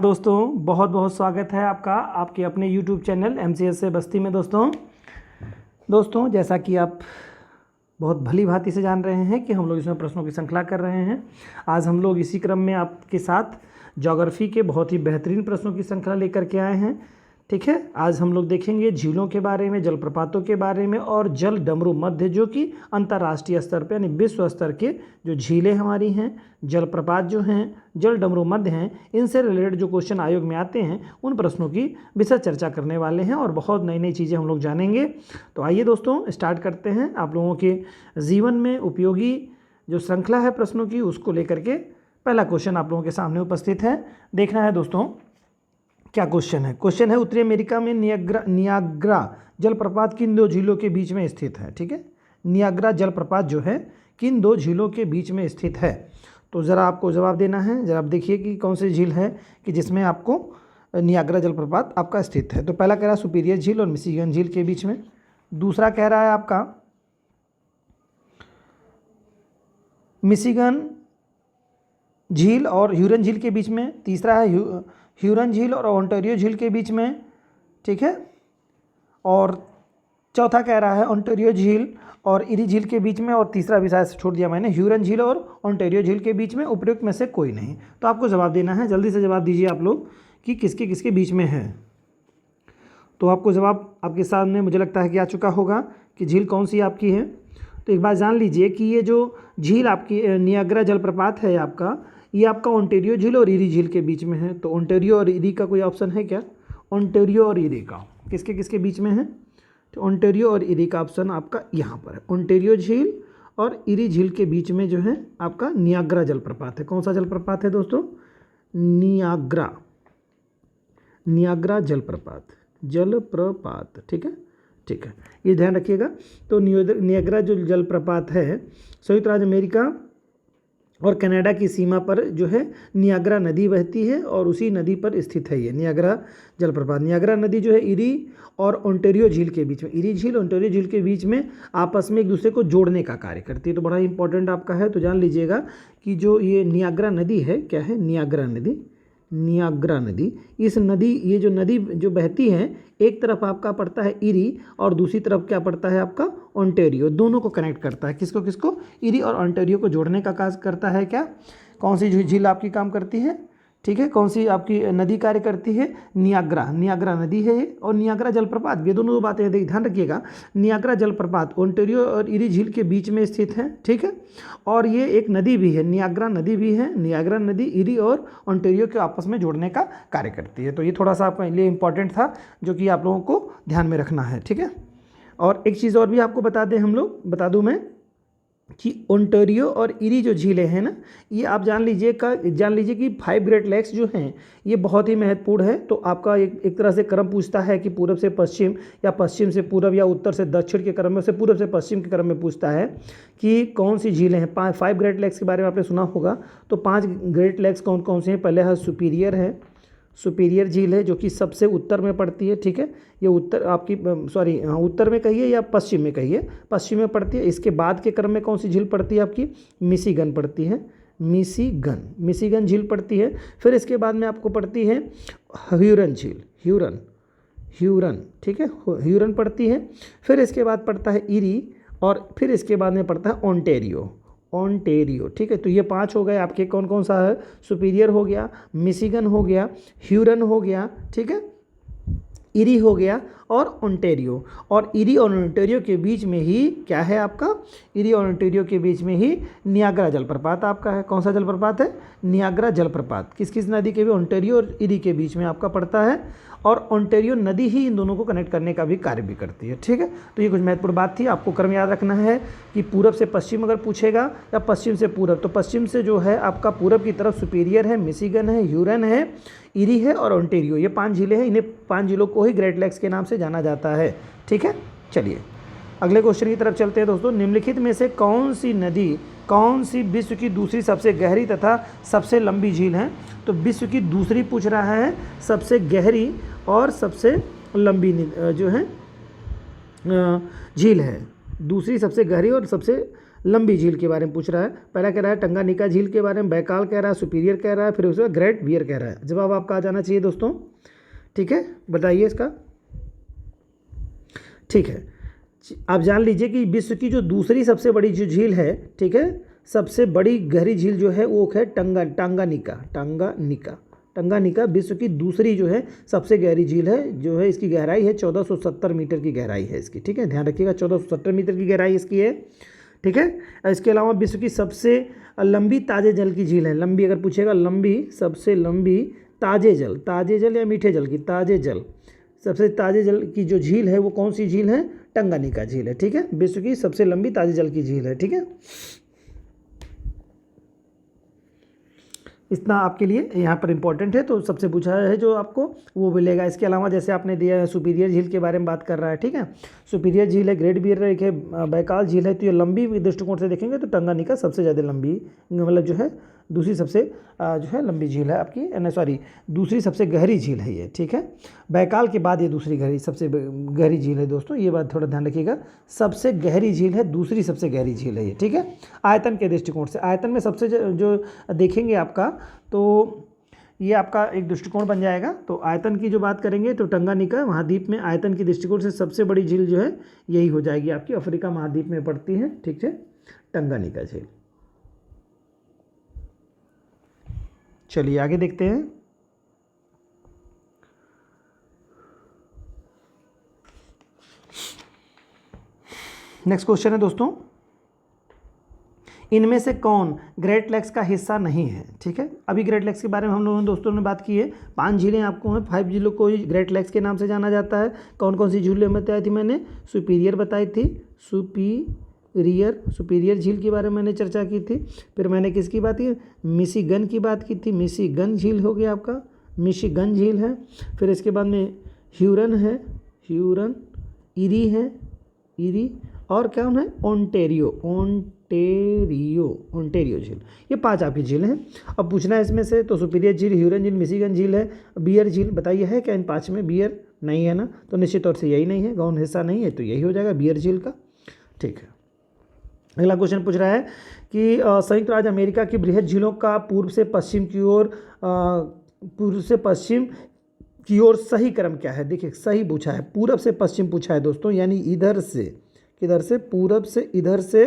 दोस्तों बहुत बहुत स्वागत है आपका आपके अपने YouTube चैनल MCS से बस्ती में। दोस्तों जैसा कि आप बहुत भली भांति से जान रहे हैं कि हम लोग इसमें प्रश्नों की श्रृंखला कर रहे हैं। आज हम लोग इसी क्रम में आपके साथ ज्योग्राफी के बहुत ही बेहतरीन प्रश्नों की श्रृंखला लेकर के आए हैं। ठीक है, आज हम लोग देखेंगे झीलों के बारे में, जलप्रपातों के बारे में और जल डमरू मध्य, जो कि अंतर्राष्ट्रीय स्तर पर यानी विश्व स्तर के जो झीलें हमारी हैं, जलप्रपात जो हैं, जल डमरू मध्य हैं, इनसे रिलेटेड जो क्वेश्चन आयोग में आते हैं उन प्रश्नों की विशेष चर्चा करने वाले हैं और बहुत नई नई चीज़ें हम लोग जानेंगे। तो आइए दोस्तों स्टार्ट करते हैं। आप लोगों के जीवन में उपयोगी जो श्रृंखला है प्रश्नों की, उसको लेकर के पहला क्वेश्चन आप लोगों के सामने उपस्थित है। देखना है दोस्तों क्या क्वेश्चन है। क्वेश्चन है उत्तरी अमेरिका में नियाग्रा जलप्रपात किन दो झीलों के बीच में स्थित है। ठीक है, नियाग्रा जलप्रपात जो है किन दो झीलों के बीच में स्थित है। तो ज़रा आपको जवाब देना है। ज़रा आप देखिए कि कौन सी झील है कि जिसमें आपको नियाग्रा जलप्रपात आपका स्थित है। तो पहला कह रहा है सुपीरियर झील और मिशिगन झील के बीच में। दूसरा कह रहा है आपका मिशिगन झील और ह्यूरन झील के बीच में। तीसरा है ह्यूरन झील और ओंटारियो झील के बीच में। ठीक है, और चौथा कह रहा है ओंटारियो झील और इरी झील के बीच में। और तीसरा भी शायद छोड़ दिया मैंने, ह्यूरन झील और ओंटारियो झील के बीच में। उपयुक्त में से कोई नहीं। तो आपको जवाब देना है। जल्दी से जवाब दीजिए आप लोग कि किसके किसके बीच में है। तो आपको जवाब आपके सामने मुझे लगता है कि आ चुका होगा कि झील कौन सी आपकी है। तो एक बात जान लीजिए कि ये जो झील आपकी नियाग्रा जलप्रपात है आपका, ये आपका ओंटारियो झील और इरी झील के बीच में है। तो ओंटारियो और इरी का कोई ऑप्शन है क्या? ओंटारियो और इरी का किसके किसके बीच में है? तो ओंटारियो और इरी का ऑप्शन आपका यहाँ पर है। ओंटारियो झील और इरी झील के बीच में जो है आपका नियाग्रा जलप्रपात है। कौन सा जलप्रपात है दोस्तों? नियाग्रा जलप्रपात। ठीक है, ठीक है, ये ध्यान रखिएगा। तो नियाग्रा जो जलप्रपात है संयुक्त राज्य अमेरिका और कनाडा की सीमा पर जो है नियाग्रा नदी बहती है और उसी नदी पर स्थित है ये नियाग्रा जलप्रपात। नियाग्रा नदी जो है इरी और ओंटारियो झील के बीच में, इरी झील ओंटारियो झील के बीच में आपस में एक दूसरे को जोड़ने का कार्य करती है। तो बड़ा इंपॉर्टेंट आपका है। तो जान लीजिएगा कि जो ये नियाग्रा नदी है, क्या है? नियाग्रा नदी। इस नदी, ये जो नदी जो बहती है, एक तरफ आपका पड़ता है इरी और दूसरी तरफ क्या पड़ता है आपका? ओंटारियो। दोनों को कनेक्ट करता है। किसको किसको? इरी और ओंटारियो को जोड़ने का कार्य करता है। क्या कौन सी झील आपकी काम करती है? ठीक है, कौन सी आपकी नदी कार्य करती है? नियाग्रा नदी है और नियाग्रा जलप्रपात। ये दोनों बातें ध्यान रखिएगा। नियाग्रा जलप्रपात ओंटारियो और इरी झील के बीच में स्थित है। ठीक है, और ये एक नदी भी है, नियाग्रा नदी भी है। नियाग्रा नदी इरी और ओंटारियो के आपस में जोड़ने का कार्य करती है। तो ये थोड़ा सा आपके लिए इंपॉर्टेंट था, जो कि आप लोगों को ध्यान में रखना है। ठीक है, और एक चीज़ और भी आपको बता दूँ मैं कि ओंटारियो और इरी जो झीलें हैं ना, ये आप जान लीजिए कि 5 ग्रेट लेक्स जो हैं ये बहुत ही महत्वपूर्ण है। तो आपका एक तरह से क्रम पूछता है कि पूर्व से पश्चिम या पश्चिम से पूर्व या उत्तर से दक्षिण के क्रम में, से पूर्व से पश्चिम के क्रम में पूछता है कि कौन सी झीलें हैं। 5 ग्रेट लेक्स के बारे में आपने सुना होगा। तो 5 ग्रेट लेक्स कौन कौन से हैं? पहले है सुपीरियर झील है, जो कि सबसे उत्तर में पड़ती है। ठीक है, ये उत्तर आपकी उत्तर में कहिए या पश्चिम में कहिए, पश्चिम में पड़ती है। इसके बाद के क्रम में कौन सी झील पड़ती है आपकी? मिशिगन पड़ती है। मिशिगन झील पड़ती है। फिर इसके बाद में आपको पड़ती है ह्यूरन झील, ह्यूरन। ठीक है, ह्यूरन पड़ती है। फिर इसके बाद पड़ता है इरी और फिर इसके बाद में पड़ता है ओंटारियो। ठीक है, तो ये 5 हो गए आपके। कौन कौन सा है? सुपीरियर हो गया, मिशिगन हो गया, ह्यूरन हो गया, ठीक है, इरी हो गया और ओंटारियो। और इरी और ओंटारियो के बीच में ही क्या है आपका? इरी और ओंटारियो के बीच में ही नियाग्रा जलप्रपात आपका है। कौन सा जलप्रपात है? नियाग्रा जलप्रपात। किस किस नदी के भी? ओंटारियो और इरी के बीच में आपका पड़ता है। और ओंटारियो नदी ही इन दोनों को कनेक्ट करने का भी कार्य भी करती है। ठीक है, तो ये कुछ महत्वपूर्ण बात थी। आपको क्रम याद रखना है कि पूरब से पश्चिम अगर पूछेगा या पश्चिम से पूरब, तो पश्चिम से जो है आपका पूरब की तरफ सुपीरियर है, मिशिगन है, ह्यूरन है, इरी है और ओंटारियो। ये 5 झीलें हैं। इन्हें 5 झीलों को ही ग्रेट लेक्स के नाम से जाना जाता है। ठीक है, चलिए अगले क्वेश्चन की तरफ चलते हैं दोस्तों। निम्नलिखित में से कौन सी विश्व की दूसरी सबसे गहरी तथा सबसे लंबी झील है? तो विश्व की दूसरी पूछ रहा है, सबसे गहरी और सबसे लंबी जो है झील है। दूसरी सबसे गहरी और सबसे लंबी झील के बारे में पूछ रहा है। पहला कह रहा है टंगानिका झील के बारे में, बैकाल कह रहा है, सुपीरियर कह रहा है, फिर उसके बाद ग्रेट बियर कह रहा है। जवाब आपका आ जाना चाहिए दोस्तों। ठीक है, बताइए इसका। ठीक है, आप जान लीजिए कि विश्व की जो दूसरी सबसे बड़ी जो झील है, ठीक है, सबसे बड़ी गहरी झील जो है वो है टंगानिका विश्व की दूसरी जो है सबसे गहरी झील है, जो है इसकी गहराई है 1470 मीटर की गहराई है इसकी। ठीक है, ध्यान रखिएगा 1470 मीटर की गहराई इसकी है। ठीक है, इसके अलावा विश्व की सबसे लंबी ताजे जल की झील है। लंबी अगर पूछेगा, लंबी, सबसे लंबी ताजे जल या मीठे जल की ताजे जल, सबसे ताजे जल की जो झील है वो कौन सी झील है? टंगानिका झील है। ठीक है, विश्व की सबसे लंबी ताजे जल की झील है। ठीक है, इतना आपके लिए यहाँ पर इंपॉर्टेंट है, तो सबसे पूछा है जो आपको वो मिलेगा। इसके अलावा जैसे आपने दिया है सुपीरियर झील के बारे में बात कर रहा है। ठीक है, सुपीरियर झील है, ग्रेट बियर लेक है, बैकाल झील है। तो ये लंबी दृष्टिकोण से देखेंगे तो टंगानिका सबसे ज़्यादा लंबी, मतलब जो है दूसरी सबसे जो है लंबी झील है आपकी, सॉरी दूसरी सबसे गहरी झील है ये। ठीक है, बैकाल के बाद ये दूसरी सबसे गहरी झील है दोस्तों, ये बात थोड़ा ध्यान रखिएगा। सबसे गहरी झील है, दूसरी सबसे गहरी झील है ये। ठीक है, आयतन के दृष्टिकोण से, आयतन में सबसे जो देखेंगे आपका, तो ये आपका एक दृष्टिकोण बन जाएगा। तो आयतन की जो बात करेंगे तो टंगानिका महाद्वीप में आयतन की दृष्टिकोण से सबसे बड़ी झील जो है यही हो जाएगी आपकी, अफ्रीका महाद्वीप में पड़ती है। ठीक है, टंगानिका झील। चलिए आगे देखते हैं। नेक्स्ट क्वेश्चन है दोस्तों, इनमें से कौन ग्रेट लेक्स का हिस्सा नहीं है? ठीक है, अभी ग्रेट लेक्स के बारे में हम लोगों ने दोस्तों ने बात की है। 5 झीलें आपको हैं, 5 झीलों को ग्रेट लेक्स के नाम से जाना जाता है। कौन कौन सी झीलें बताई थी मैंने? सुपीरियर बताई थी, सुपीरियर झील के बारे में मैंने चर्चा की थी। फिर मैंने किसकी बात की? मिशिगन की बात की थी, मिशिगन झील हो गया आपका, मिशिगन झील है। फिर इसके बाद में ह्यूरन है, ह्यूरन, इरी है, इरी, और क्या है? ओंटेरियो झील। ये 5 आपकी झील हैं। अब पूछना है इसमें से, तो सुपीरियर झील, ह्यूरन झील, मिशिगन झील है, बियर झील बताइए है क्या इन 5 में? बियर नहीं है ना, तो निश्चित तौर से यही नहीं है, गौण हिस्सा नहीं है, तो यही हो जाएगा बियर झील का। ठीक है, अगला क्वेश्चन पूछ रहा है कि संयुक्त राज्य अमेरिका की बृहद झीलों का पूर्व से पश्चिम की ओर सही क्रम क्या है? देखिए सही पूछा है, पूरब से पश्चिम पूछा है दोस्तों, यानी इधर से, किधर से? पूरब से इधर से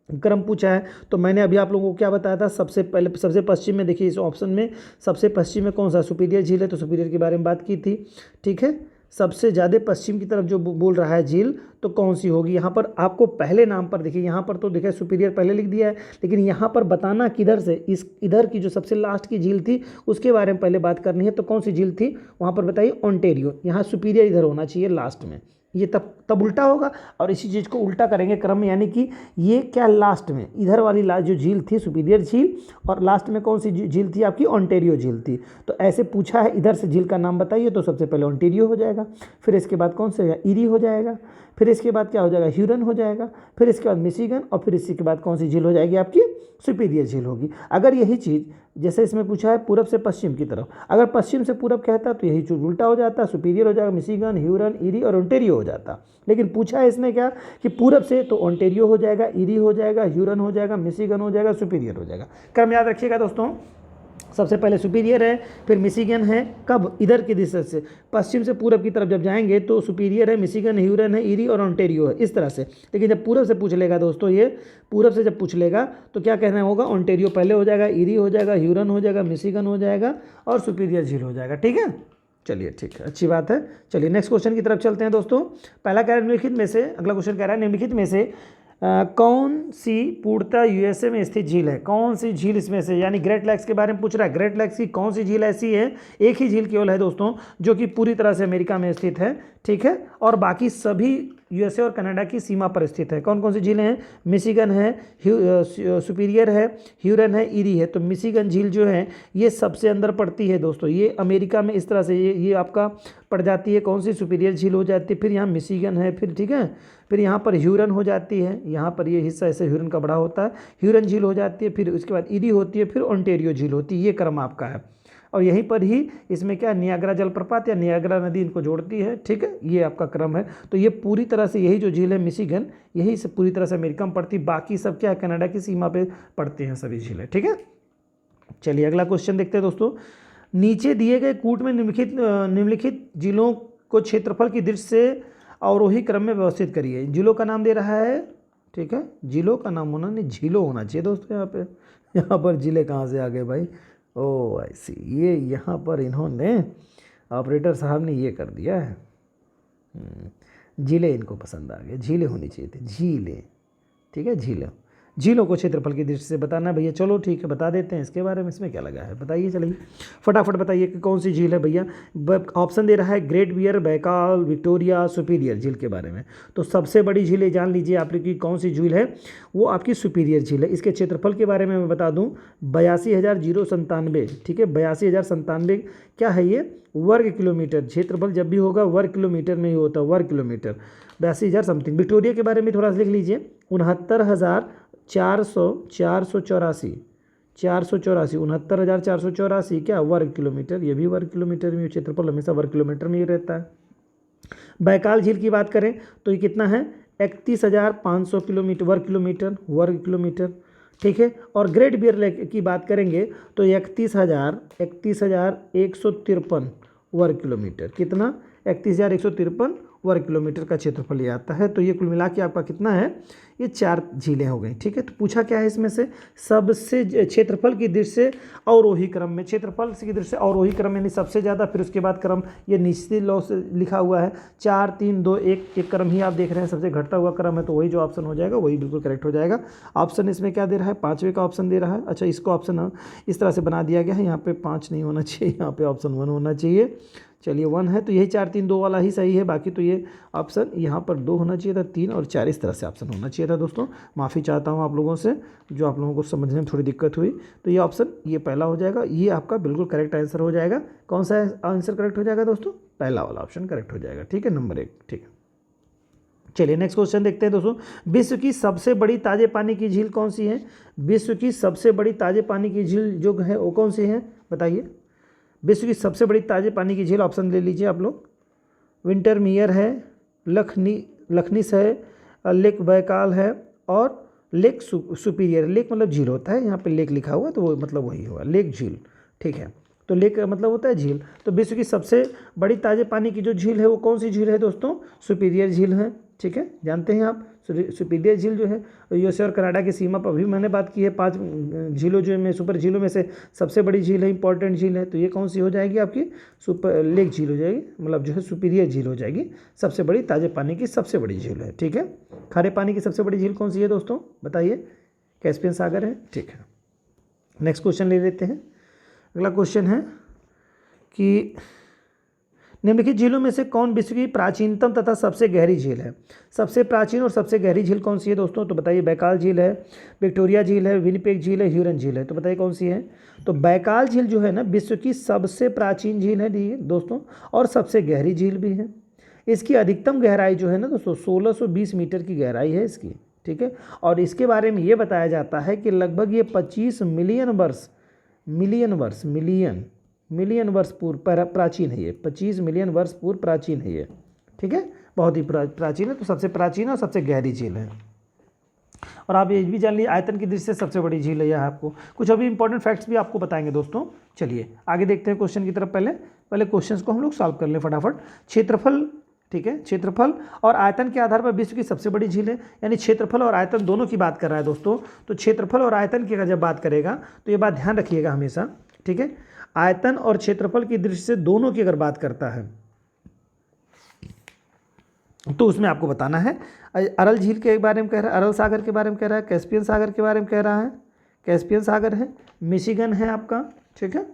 क्रम पूछा है। तो मैंने अभी आप लोगों को क्या बताया था? सबसे पहले सबसे पश्चिम में, देखिए इस ऑप्शन में सबसे पश्चिम में कौन सा? सुपीरियर झील है, तो सुपीरियर के बारे में बात की थी। ठीक है, सबसे ज़्यादा पश्चिम की तरफ जो बोल रहा है झील, तो कौन सी होगी? यहाँ पर आपको पहले नाम पर देखिए, यहाँ पर तो देखिए सुपीरियर पहले लिख दिया है, लेकिन यहाँ पर बताना किधर से, इस इधर की जो सबसे लास्ट की झील थी उसके बारे में पहले बात करनी है। तो कौन सी झील थी वहाँ पर बताइए? ओंटेरियो। यहाँ सुपीरियर इधर होना चाहिए लास्ट में, ये तब उल्टा होगा, और इसी चीज़ को उल्टा करेंगे क्रम में, यानी कि ये क्या लास्ट में, इधर वाली लास्ट जो झील थी सुपीरियर झील, और लास्ट में कौन सी झील थी आपकी? ओंटेरियो झील थी। तो ऐसे पूछा है इधर से झील का नाम बताइए, तो सबसे पहले ओंटेरियो हो जाएगा, फिर इसके बाद कौन सा? इरी हो जाएगा, फिर इसके बाद क्या हो जाएगा? ह्यूरन हो जाएगा, फिर इसके बाद मिशिगन, और फिर इसी के बाद कौन सी झील हो जाएगी आपकी? सुपीरियर झील होगी। अगर यही चीज़ जैसे इसमें पूछा है पूरब से पश्चिम की तरफ, अगर पश्चिम से पूरब कहता तो यही चीज़ उल्टा हो जाता, सुपीरियर हो जाएगा, मिशिगन, ह्यूरन, इरी और ओंटेरियो हो जाता। लेकिन पूछा है इसमें क्या कि पूरब से, तो ओंटेरियो हो जाएगा, इरी हो जाएगा, ह्यूरन हो जाएगा, मिशिगन हो जाएगा, सुपीरियर हो जाएगा। क्रम याद रखिएगा दोस्तों, सबसे पहले सुपीरियर है, फिर मिशिगन है, कब? इधर की दिशा से, पश्चिम से पूरब की तरफ जब जाएंगे तो सुपीरियर है, मिशिगन, ह्यूरन है, इरी और ओंटेरियो है, इस तरह से। लेकिन जब पूरब से पूछ लेगा दोस्तों, ये पूरब से जब पूछ लेगा तो क्या कहना होगा? ओंटेरियो पहले हो जाएगा, इरी हो जाएगा, ह्यूरन हो जाएगा, मिशिगन हो जाएगा, और सुपीरियर झील हो जाएगा। ठीक है, चलिए ठीक है, अच्छी बात है। चलिए नेक्स्ट क्वेश्चन की तरफ चलते हैं दोस्तों। पहला कह रहा है निम्नलिखित में से, अगला क्वेश्चन कह रहा है निम्नलिखित में से कौन सी पूर्णतः यूएसए में स्थित झील है? कौन सी झील इसमें से, यानी ग्रेट लेक्स के बारे में पूछ रहा है, ग्रेट लेक्स की कौन सी झील ऐसी है? एक ही झील केवल है दोस्तों जो कि पूरी तरह से अमेरिका में स्थित है। ठीक है, और बाकी सभी यूएसए और कनाडा की सीमा पर स्थित है। कौन कौन सी झीलें हैं? मिशिगन है, सुपीरियर है, ह्यूरन है, इरी है। तो मिशिगन झील जो है ये सबसे अंदर पड़ती है दोस्तों, ये अमेरिका में इस तरह से ये आपका पड़ जाती है। कौन सी? सुपीरियर झील हो जाती है, फिर यहाँ मिशिगन है, फिर ठीक है, फिर यहाँ पर ह्यूरन हो जाती है, यहाँ पर ये हिस्सा ऐसे ह्यूरन का बड़ा होता है, ह्यूरन झील हो जाती है, फिर उसके बाद इरी होती है, फिर ओंटेरियो झील होती है। ये क्रम आपका है। और यहीं पर ही इसमें क्या नियाग्रा जलप्रपात या नियाग्रा नदी इनको जोड़ती है, ठीक है, ये आपका क्रम है। तो ये पूरी तरह से यही जो झील है मिशिगन, यही से पूरी तरह से अमेरिका में पड़ती, बाकी सब क्या है कनाडा की सीमा पे पड़ते हैं सभी झीलें, ठीक है। चलिए अगला क्वेश्चन देखते हैं दोस्तों। नीचे दिए गए कूट में निम्नलिखित जिलों को क्षेत्रफल की दृष्टि से अवरोही क्रम में व्यवस्थित करिए। जिलों का नाम दे रहा है, ठीक है, जिलों का नाम होना नहीं, झीलों होना चाहिए दोस्तों। यहाँ पर जिले कहाँ से आ गए भाई? ओ आई सी, ये यहाँ पर इन्होंने ऑपरेटर साहब ने ये कर दिया है, जिले इनको पसंद आ गए, झीलें होनी चाहिए थी, झीलें, ठीक है, झीलों को क्षेत्रफल की दृष्टि से बताना भैया। चलो ठीक है, बता देते हैं इसके बारे में, इसमें क्या लगा है बताइए, चलिए फटाफट बताइए कि कौन सी झील है भैया। ऑप्शन दे रहा है Great Bear, Baikal, Victoria, Superior झील के बारे में। तो सबसे बड़ी झील जान लीजिए आपकी कौन सी झील है, वो आपकी सुपीरियर झील है। इसके क्षेत्रफल के बारे में मैं बता दूँ 82,097, ठीक है, 82,097 क्या है ये, वर्ग किलोमीटर। क्षेत्रफल जब भी होगा वर्ग किलोमीटर में ही होता है, वर्ग किलोमीटर, 82,000 समथिंग। विक्टोरिया के बारे में थोड़ा सा लिख लीजिए, 69,484 69,484 क्या वर्ग किलोमीटर, ये भी वर्ग किलोमीटर में, क्षेत्रफल हमेशा वर्ग किलोमीटर में ही रहता है। बैकाल झील की बात करें तो ये कितना है, 31,500 किलोमीटर वर्ग किलोमीटर, ठीक है। और ग्रेट बियर लेक की बात करेंगे तो 31,153 वर्ग किलोमीटर, कितना, 31,153 वर्ग किलोमीटर का क्षेत्रफल ये आता है। तो ये कुल मिला के आपका कितना है, ये 4 झीलें हो गई, ठीक है। तो पूछा क्या है इसमें से, सबसे क्षेत्रफल की दृष्टि से अवरोही क्रम में, क्षेत्रफल की दृष्टि से अवरोही क्रम यानी सबसे ज़्यादा, फिर उसके बाद क्रम ये निश्चित लॉ से लिखा हुआ है 4 3 2 1 एक क्रम ही आप देख रहे हैं, सबसे घटता हुआ क्रम है, तो वही जो ऑप्शन हो जाएगा वही बिल्कुल करेक्ट हो जाएगा। ऑप्शन इसमें क्या दे रहा है, 5वें का ऑप्शन दे रहा है। अच्छा, इसको ऑप्शन इस तरह से बना दिया गया है, यहाँ पे 5 नहीं होना चाहिए, यहाँ पे ऑप्शन 1 होना चाहिए। चलिए 1 है तो यही 4 3 2 वाला ही सही है, बाकी तो ये ऑप्शन यहाँ पर 2 होना चाहिए था, 3 और 4 इस तरह से ऑप्शन होना चाहिए था। दोस्तों माफ़ी चाहता हूँ आप लोगों से, जो आप लोगों को समझने में थोड़ी दिक्कत हुई। तो ये ऑप्शन ये पहला हो जाएगा, ये आपका बिल्कुल करेक्ट आंसर हो जाएगा। कौन सा आंसर करेक्ट हो जाएगा दोस्तों, पहला वाला ऑप्शन करेक्ट हो जाएगा, ठीक है, नंबर 1, ठीक है। चलिए नेक्स्ट क्वेश्चन देखते हैं दोस्तों। विश्व की सबसे बड़ी ताजे पानी की झील कौन सी है? विश्व की सबसे बड़ी ताजे पानी की झील जो है वो कौन सी है बताइए। विश्व की सबसे बड़ी ताजे पानी की झील, ऑप्शन ले लीजिए आप लोग, विंटरमियर है, लखनिस है, लेक बैकाल है और लेक सुपीरियर। लेक मतलब झील होता है, यहाँ पे लेक लिखा हुआ तो वो मतलब वही होगा, लेक झील, ठीक है। तो लेक मतलब होता है झील। तो विश्व की सबसे बड़ी ताजे पानी की जो झील है वो कौन सी झील है दोस्तों? सुपीरियर झील है, ठीक है, जानते हैं आप। सुपीरियर झील जो है यूएसए और कनाडा की सीमा पर, अभी मैंने बात की है 5 झीलों जो में, सुपर झीलों में से सबसे बड़ी झील है, इंपॉर्टेंट झील है, तो ये कौन सी हो जाएगी आपकी? सुपर लेक झील हो जाएगी, मतलब जो है सुपीरियर झील हो जाएगी। सबसे बड़ी ताजे पानी की सबसे बड़ी झील है, ठीक है। खारे पानी की सबसे बड़ी झील कौन सी है दोस्तों बताइए? कैस्पियन सागर है, ठीक है। नेक्स्ट क्वेश्चन ले लेते हैं। अगला क्वेश्चन है कि निम्नलिखित झीलों में से कौन विश्व की प्राचीनतम तथा सबसे गहरी झील है? सबसे प्राचीन और सबसे गहरी झील कौन सी है दोस्तों? तो बताइए। बैकाल झील है, विक्टोरिया झील है, विनिपेग झील है, ह्यूरन झील है, तो बताइए कौन सी है? तो बैकाल झील जो है ना विश्व की सबसे प्राचीन झील है दोस्तों, और सबसे गहरी झील भी है। इसकी अधिकतम गहराई जो है ना दोस्तों 1620 मीटर की गहराई है इसकी, ठीक है। और इसके बारे में ये बताया जाता है कि लगभग ये 25 मिलियन वर्ष पूर्व प्राचीन है ये, 25 मिलियन वर्ष पूर्व प्राचीन है ये, ठीक है, बहुत ही प्राचीन है। तो सबसे प्राचीन और सबसे गहरी झील है। और आप ये भी जान लीजिए आयतन की दृष्टि से सबसे बड़ी झील है यह। आपको कुछ अभी इंपॉर्टेंट फैक्ट्स भी आपको बताएंगे दोस्तों। चलिए आगे देखते हैं क्वेश्चन की तरफ। पहले क्वेश्चंस को हम लोग सॉल्व कर लें फटाफट। क्षेत्रफल, ठीक है, क्षेत्रफल और आयतन के आधार पर विश्व की सबसे बड़ी झील है, यानी क्षेत्रफल और आयतन दोनों की बात कर रहा है दोस्तों। तो क्षेत्रफल और आयतन की अगर जब बात करेगा तो ये बात ध्यान रखिएगा हमेशा, ठीक है। आयतन और क्षेत्रफल की दृष्टि से दोनों की अगर बात करता है तो उसमें आपको बताना है अरल झील के बारे में कह रहा है, अरल सागर के बारे में कह रहा है, कैस्पियन सागर के बारे में कह रहा है, कैस्पियन सागर है, मिशिगन है आपका, ठीक है,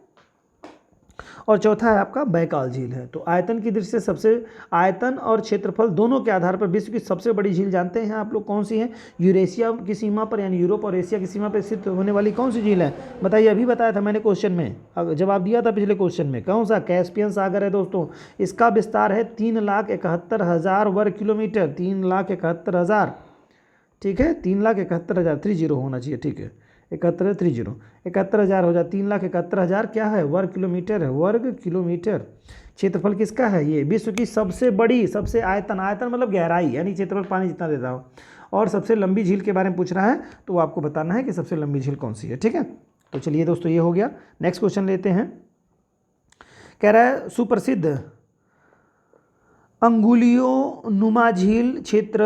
और चौथा है आपका बैकाल झील है। तो आयतन की दृष्टि से सबसे, आयतन और क्षेत्रफल दोनों के आधार पर विश्व की सबसे बड़ी झील जानते हैं आप लोग कौन सी है? यूरेशिया की सीमा पर यानी यूरोप और एशिया की सीमा पर स्थित होने वाली कौन सी झील है बताइए? अभी बताया था मैंने क्वेश्चन में, जवाब दिया था पिछले क्वेश्चन में, कौन सा? कैस्पियन सागर है दोस्तों। इसका विस्तार है 3,71,000 वर्ग किलोमीटर, 3,71,000, ठीक है, 3,71,000 30 होना चाहिए, ठीक है, 7130 71,000 हो जाए 3,71,000 क्या है वर्ग किलोमीटर है, वर्ग किलोमीटर। क्षेत्रफल किसका है ये, विश्व की सबसे बड़ी, सबसे आयतन मतलब गहराई, यानी क्षेत्रफल पानी जितना देता हो, और सबसे लंबी झील के बारे में पूछ रहा है तो आपको बताना है कि सबसे लंबी झील कौन सी है। ठीक है, तो चलिए दोस्तों ये हो गया। नेक्स्ट क्वेश्चन लेते हैं। कह रहा है सुप्रसिद्ध अंगुलियों नुमा झील क्षेत्र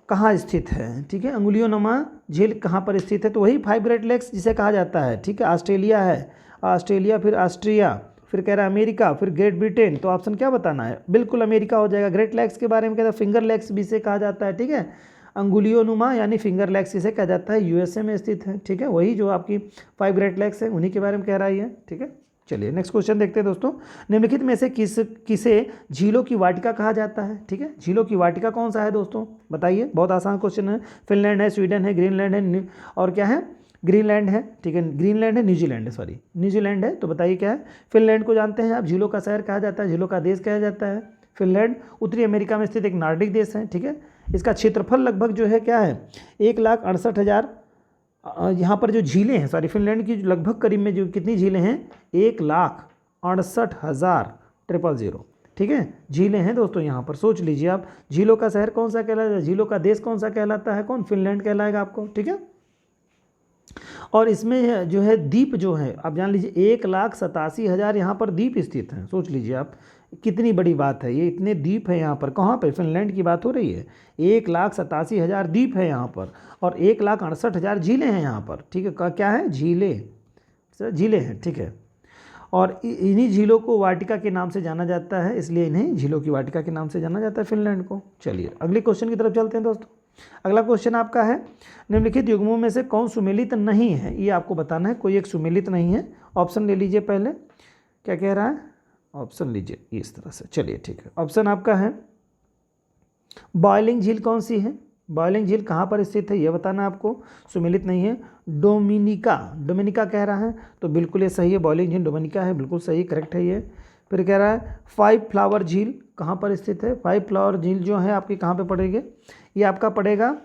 कहाँ स्थित है। ठीक है, अंगुलियों नुमा झील कहाँ पर स्थित है, तो वही 5 ग्रेट लेक्स जिसे कहा जाता है। ठीक है, ऑस्ट्रेलिया है, ऑस्ट्रेलिया, फिर ऑस्ट्रिया, फिर कह रहा है अमेरिका, फिर ग्रेट ब्रिटेन। तो ऑप्शन क्या बताना है, बिल्कुल अमेरिका हो जाएगा। ग्रेट लेक्स के बारे में कहता है फिंगर लेक्स भी इसे कहा जाता है। ठीक है, अंगुलियों नुमा यानी फिंगर लेक्स इसे कहा जाता है, यूएसए में स्थित है। ठीक है, वही जो आपकी 5 ग्रेट लेक्स है उन्हीं के बारे में कह रहा है ये। ठीक है, चलिए नेक्स्ट क्वेश्चन देखते हैं दोस्तों। निम्नलिखित में से किसे झीलों की वाटिका कहा जाता है। ठीक है, झीलों की वाटिका कौन सा है दोस्तों, बताइए। बहुत आसान क्वेश्चन है। फिनलैंड है, स्वीडन है, ग्रीनलैंड है, और क्या है, ग्रीनलैंड है। ठीक है, ग्रीनलैंड है, न्यूजीलैंड है, सॉरी न्यूजीलैंड है। तो बताइए क्या है। फिनलैंड को जानते हैं आप, झीलों का शहर कहा जाता है, झीलों का देश कहा जाता है। फिनलैंड उत्तरी अमेरिका में स्थित एक नार्डिक देश है। ठीक है, इसका क्षेत्रफल लगभग जो है क्या है 1,68,000। यहाँ पर जो झीलें हैं, सॉरी फिनलैंड की लगभग करीब में जो कितनी झीलें हैं 1,68,000 ठीक है झीलें हैं दोस्तों यहाँ पर। सोच लीजिए आप, झीलों का शहर कौन सा कहलाता है, झीलों का देश कौन सा कहलाता है, कौन, फिनलैंड कहलाएगा आपको। ठीक है, और इसमें जो है द्वीप जो है आप जान लीजिए 1,87,000 यहाँ पर द्वीप स्थित हैं। सोच लीजिए आप कितनी बड़ी बात है, ये इतने द्वीप है यहाँ पर। कहाँ पे, फिनलैंड की बात हो रही है। 1,87,000 द्वीप है यहाँ पर, और 1,68,000 झीलें हैं यहाँ पर। ठीक है, क्या है, झीलें, झीलें हैं। ठीक है, और इन्हीं झीलों को वाटिका के नाम से जाना जाता है, इसलिए इन्हें झीलों की वाटिका के नाम से जाना जाता है फिनलैंड को। चलिए अगले क्वेश्चन की तरफ चलते हैं दोस्तों। अगला क्वेश्चन आपका है, निम्नलिखित युग्मों में से कौन सुमेलित नहीं है, ये आपको बताना है। कोई एक सुमेलित नहीं है। ऑप्शन ले लीजिए पहले, क्या कह रहा है, ऑप्शन लीजिए इस तरह से। चलिए ठीक है, ऑप्शन आपका है बॉयलिंग झील कौन सी है, बॉयलिंग झील कहाँ पर स्थित है ये बताना आपको। सुमेलित नहीं है। डोमिनिका, डोमिनिका कह रहा है, तो बिल्कुल ये सही है, बॉयलिंग झील डोमिनिका है, बिल्कुल सही, करेक्ट है ये। फिर कह रहा है 5 फ्लावर झील कहाँ पर स्थित है। 5 फ्लावर झील जो है आपकी कहाँ पे पड़ेगी, ये आपका पड़ेगा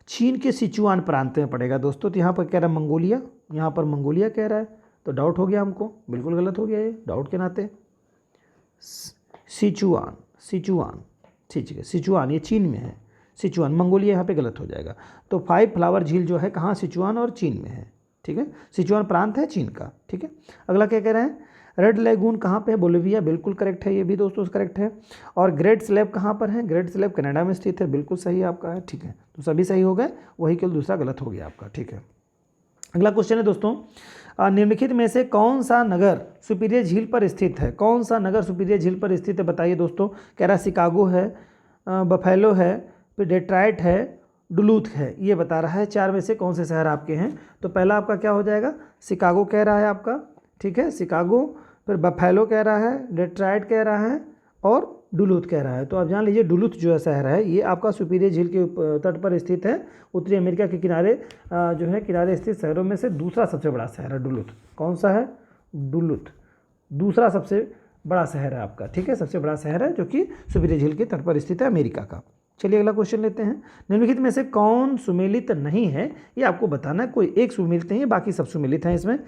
चीन के सिचुआन प्रांत में पड़ेगा दोस्तों। तो यहाँ पर कह रहा है मंगोलिया, यहाँ पर मंगोलिया कह रहा है, तो डाउट हो गया हमको, बिल्कुल गलत हो गया ये डाउट के नाते। सिचुआन, सिचुआन, ठीक है, सिचुआन ये चीन में है, सिचुआन, मंगोलिया यहाँ पे गलत हो जाएगा। तो 5 फ्लावर झील जो है कहाँ, सिचुआन और चीन में है। ठीक है, सिचुआन प्रांत है चीन का। ठीक है, अगला क्या कह रहे हैं, रेड लेगून कहाँ पे है, बोलिविया, बिल्कुल करेक्ट है ये भी दोस्तों, करेक्ट है। और ग्रेट स्लैब कहाँ पर है, ग्रेट स्लैब कनाडा में स्थित है, बिल्कुल सही आपका है। ठीक है, तो सभी सही हो गए, वही केवल दूसरा गलत हो गया आपका। ठीक है, अगला क्वेश्चन है दोस्तों, निम्नलिखित में से कौन सा नगर सुपीरियर झील पर स्थित है, कौन सा नगर सुपीरियर झील पर स्थित है बताइए दोस्तों। कह रहा शिकागो है, बफेलो है, फिर डेट्रॉइट है, डुलूथ है, ये बता रहा है। 4 में से कौन से शहर आपके हैं। तो पहला आपका क्या हो जाएगा, शिकागो कह रहा है आपका। ठीक है, शिकागो, फिर बफेलो कह रहा है, डेट्रॉइट कह रहा है, और डुलूथ कह रहा है। तो आप जान लीजिए डुलूथ जो है शहर है ये आपका सुपीरियर झील के तट पर स्थित है। उत्तरी अमेरिका के किनारे जो है किनारे स्थित शहरों में से दूसरा सबसे बड़ा शहर है डुलूथ। कौन सा है, डुलूथ दूसरा सबसे बड़ा शहर है आपका। ठीक है, सबसे बड़ा शहर है जो कि सुपीरियर झील के तट पर स्थित है अमेरिका का। चलिए अगला क्वेश्चन लेते हैं, निम्नलिखित में से कौन सुमेलित नहीं है, ये आपको बताना है। कोई एक सुमेलित नहीं है, बाकी सब सुमेलित हैं इसमें।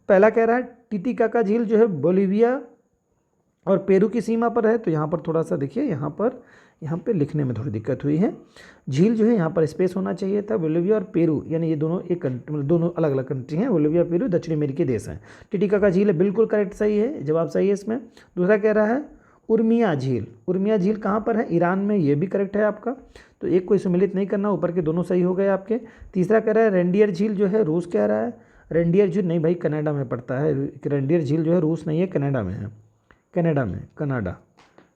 पहला कह रहा है टिटिकाका झील जो है बोलिविया और पेरू की सीमा पर है। तो यहाँ पर थोड़ा सा देखिए, यहाँ पे लिखने में थोड़ी दिक्कत हुई है। झील जो है यहाँ पर स्पेस होना चाहिए था। बोलिविया और पेरू यानी ये दोनों एक कंट्री, मतलब दोनों अलग अलग कंट्री हैं। बोलिविया पेरू दक्षिण अमेरिकी देश हैं। टिटिकाका झील है, बिल्कुल करेक्ट, सही है, जवाब सही है इसमें। दूसरा कह रहा है उर्मिया झील, उर्मिया झील कहाँ पर है, ईरान में, ये भी करेक्ट है आपका। तो एक कोई सम्मिलित नहीं करना, ऊपर के दोनों सही हो गए आपके। तीसरा कह रहा है रेंडियर झील जो है रूस कह रहा है। रेंडियर झील नहीं भाई, कनाडा में पड़ता है। रेंडियर झील जो है रूस नहीं है, कनाडा में है, कनाडा में, कनाडा।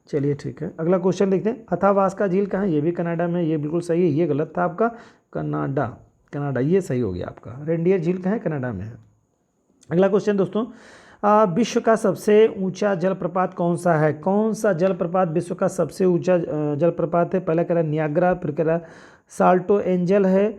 चलिए ठीक है, अगला क्वेश्चन देखते हैं। अथावास्का झील कहाँ है, ये भी कनाडा में, ये बिल्कुल सही है, ये गलत था आपका। कनाडा, कनाडा, ये सही हो गया आपका। रेंडियर झील कहाँ है, कनाडा में है। अगला क्वेश्चन दोस्तों, विश्व का सबसे ऊंचा जलप्रपात कौन सा है, कौन सा जलप्रपात विश्व का सबसे ऊंचा जलप्रपात है। पहला कह रहा है नियाग्रा, फिर कह रहा है साल्टो एंजल है,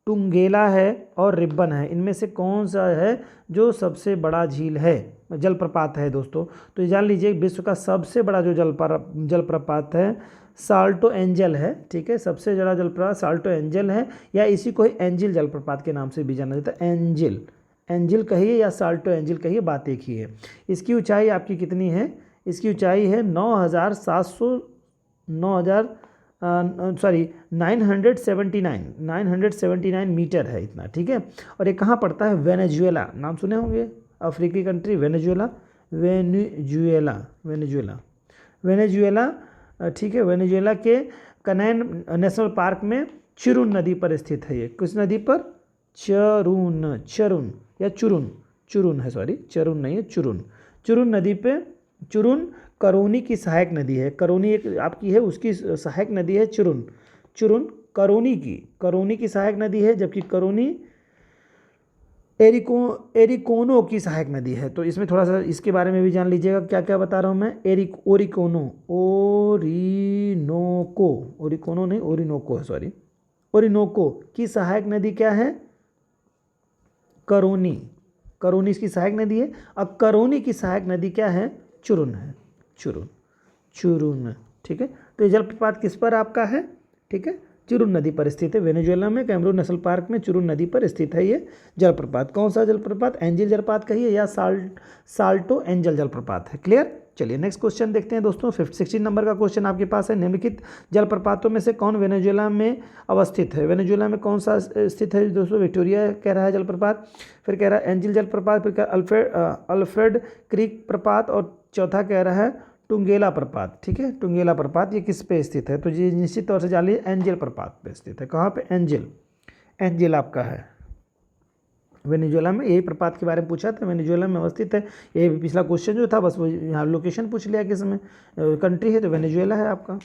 टुंगेला है और रिब्बन है, इनमें से कौन सा है जो सबसे बड़ा झील है, जलप्रपात है दोस्तों? तो ये जान लीजिए विश्व का सबसे बड़ा जो जलप्रपात है साल्टो एंजल है, ठीक है। सबसे बड़ा जलप्रपात साल्टो एंजल है, या इसी को ही एंजिल जलप्रपात के नाम से भी जाना जाता है। एंजिल, एंजिल कहिए या साल्टो एंजिल कहिए, बात एक ही है। इसकी ऊंचाई आपकी कितनी है? इसकी ऊंचाई है 979 मीटर है इतना, ठीक है। और ये कहाँ पड़ता है? वेनेजुएला, नाम सुने होंगे, अफ्रीकी कंट्री वेनेजुएला, वेनेजुएला, ठीक है। वेनेजुएला के कनैन नेशनल पार्क में चिरुन नदी पर स्थित है ये। किस नदी पर? चरुन या चुरुन है, सॉरी चरुन नहीं है, चुरुन नदी पे। चुरुन करोनी की सहायक नदी है, करोनी एक आपकी है, उसकी सहायक नदी है चुरुन करोनी की सहायक नदी है, जबकि करोनी एरिकोनो की सहायक नदी है। तो इसमें थोड़ा सा इसके बारे में भी जान लीजिएगा, क्या क्या बता रहा हूँ मैं। ओरिनोको की सहायक नदी क्या है? करोनी इसकी सहायक नदी है। अब करोनी की सहायक नदी क्या है? चुरुन है, चुरुन, ठीक है। तो ये जलप्रपात किस पर आपका है? ठीक है, चुरुन नदी पर स्थित है। वेनेजुएला में कैमरून नेशनल पार्क में चुरुन नदी पर स्थित है ये जलप्रपात। कौन सा जलप्रपात? एंजिल जलप्रपात कहिए या साल्टो एंजल जलप्रपात है। क्लियर? चलिए नेक्स्ट क्वेश्चन देखते हैं दोस्तों। 16 नंबर का क्वेश्चन आपके पास है। निम्नलिखित जलप्रपातों में से कौन वेनेजुएला में अवस्थित है? वेनेजुएला में कौन सा स्थित है दोस्तों? विक्टोरिया कह रहा है जलप्रपात, फिर कह रहा है एंजिल जलप्रपात, फिर कह अल्फ्रेड क्रीक प्रपात, और चौथा कह रहा है टुंगेला प्रपात, ठीक है। टुंगेला प्रपात ये किस पे स्थित है? तो ये निश्चित तौर से जान लीजिए एंजिल प्रपात पे स्थित है। कहाँ पे? एंजिल आपका है वेनेजुएला में। यही प्रपात के बारे में पूछा था, वेनेजुएला में अवस्थित है। ये पिछला क्वेश्चन जो था बस वो यहाँ लोकेशन पूछ लिया किस में कंट्री है, तो वेनेजुएला है आपका।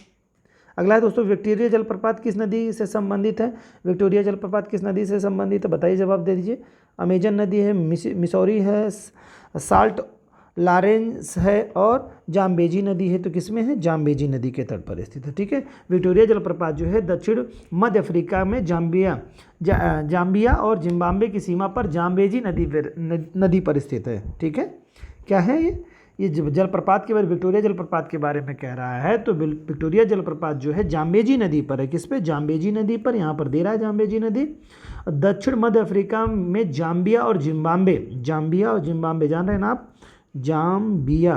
अगला है दोस्तों, विक्टोरिया जलप्रपात किस नदी से संबंधित है? विक्टोरिया जलप्रपात किस नदी से संबंधित है? बताइए, जवाब दे दीजिए। अमेजन नदी है, मिसौरी है, साल्ट लॉरेंस है, और जाम्बेजी नदी है। तो किसमें है? जाम्बेजी नदी के तट पर स्थित है, ठीक है। विक्टोरिया जलप्रपात जो है दक्षिण मध्य अफ्रीका में जाम्बिया और जिम्बाब्वे की सीमा पर जाम्बेजी नदी पर स्थित है, ठीक है। क्या है ये जलप्रपात के बारे, विक्टोरिया जलप्रपात के बारे में कह रहा है। तो विक्टोरिया जलप्रपात जो है जाम्बेजी नदी पर है। किस पे? जाम्बेजी नदी पर। यहाँ पर दे रहा है जाम्बेजी नदी। दक्षिण मध्य अफ्रीका में जाम्बिया और जिम्बाब्वे जान रहे हैं ना आप? जाम्बिया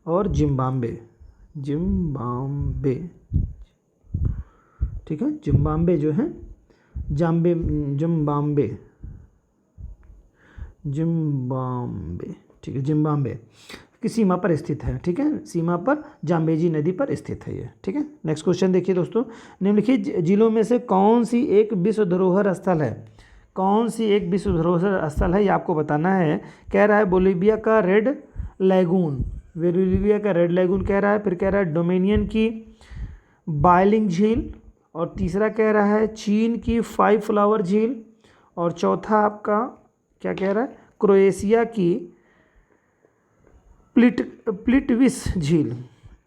और जिम्बाब्वे, ठीक है। जिम्बाब्वे जो है जिम्बाब्वे, ठीक है, जिम्बाब्वे की सीमा पर स्थित है, ठीक है। सीमा पर जाम्बेजी नदी पर स्थित है ये, ठीक है। नेक्स्ट क्वेश्चन देखिए दोस्तों। निम्नलिखित जिलों में से कौन सी एक विश्व धरोहर स्थल है? कौन सी एक विश्व धरोहर स्थल है ये आपको बताना है। कह रहा है बोलिविया का रेड लैगून कह रहा है, फिर कह रहा है डोमिनियन की बाइलिंग झील, और तीसरा कह रहा है चीन की 5 फ्लावर झील, और चौथा आपका क्या कह रहा है? क्रोएशिया की प्लिटविस झील,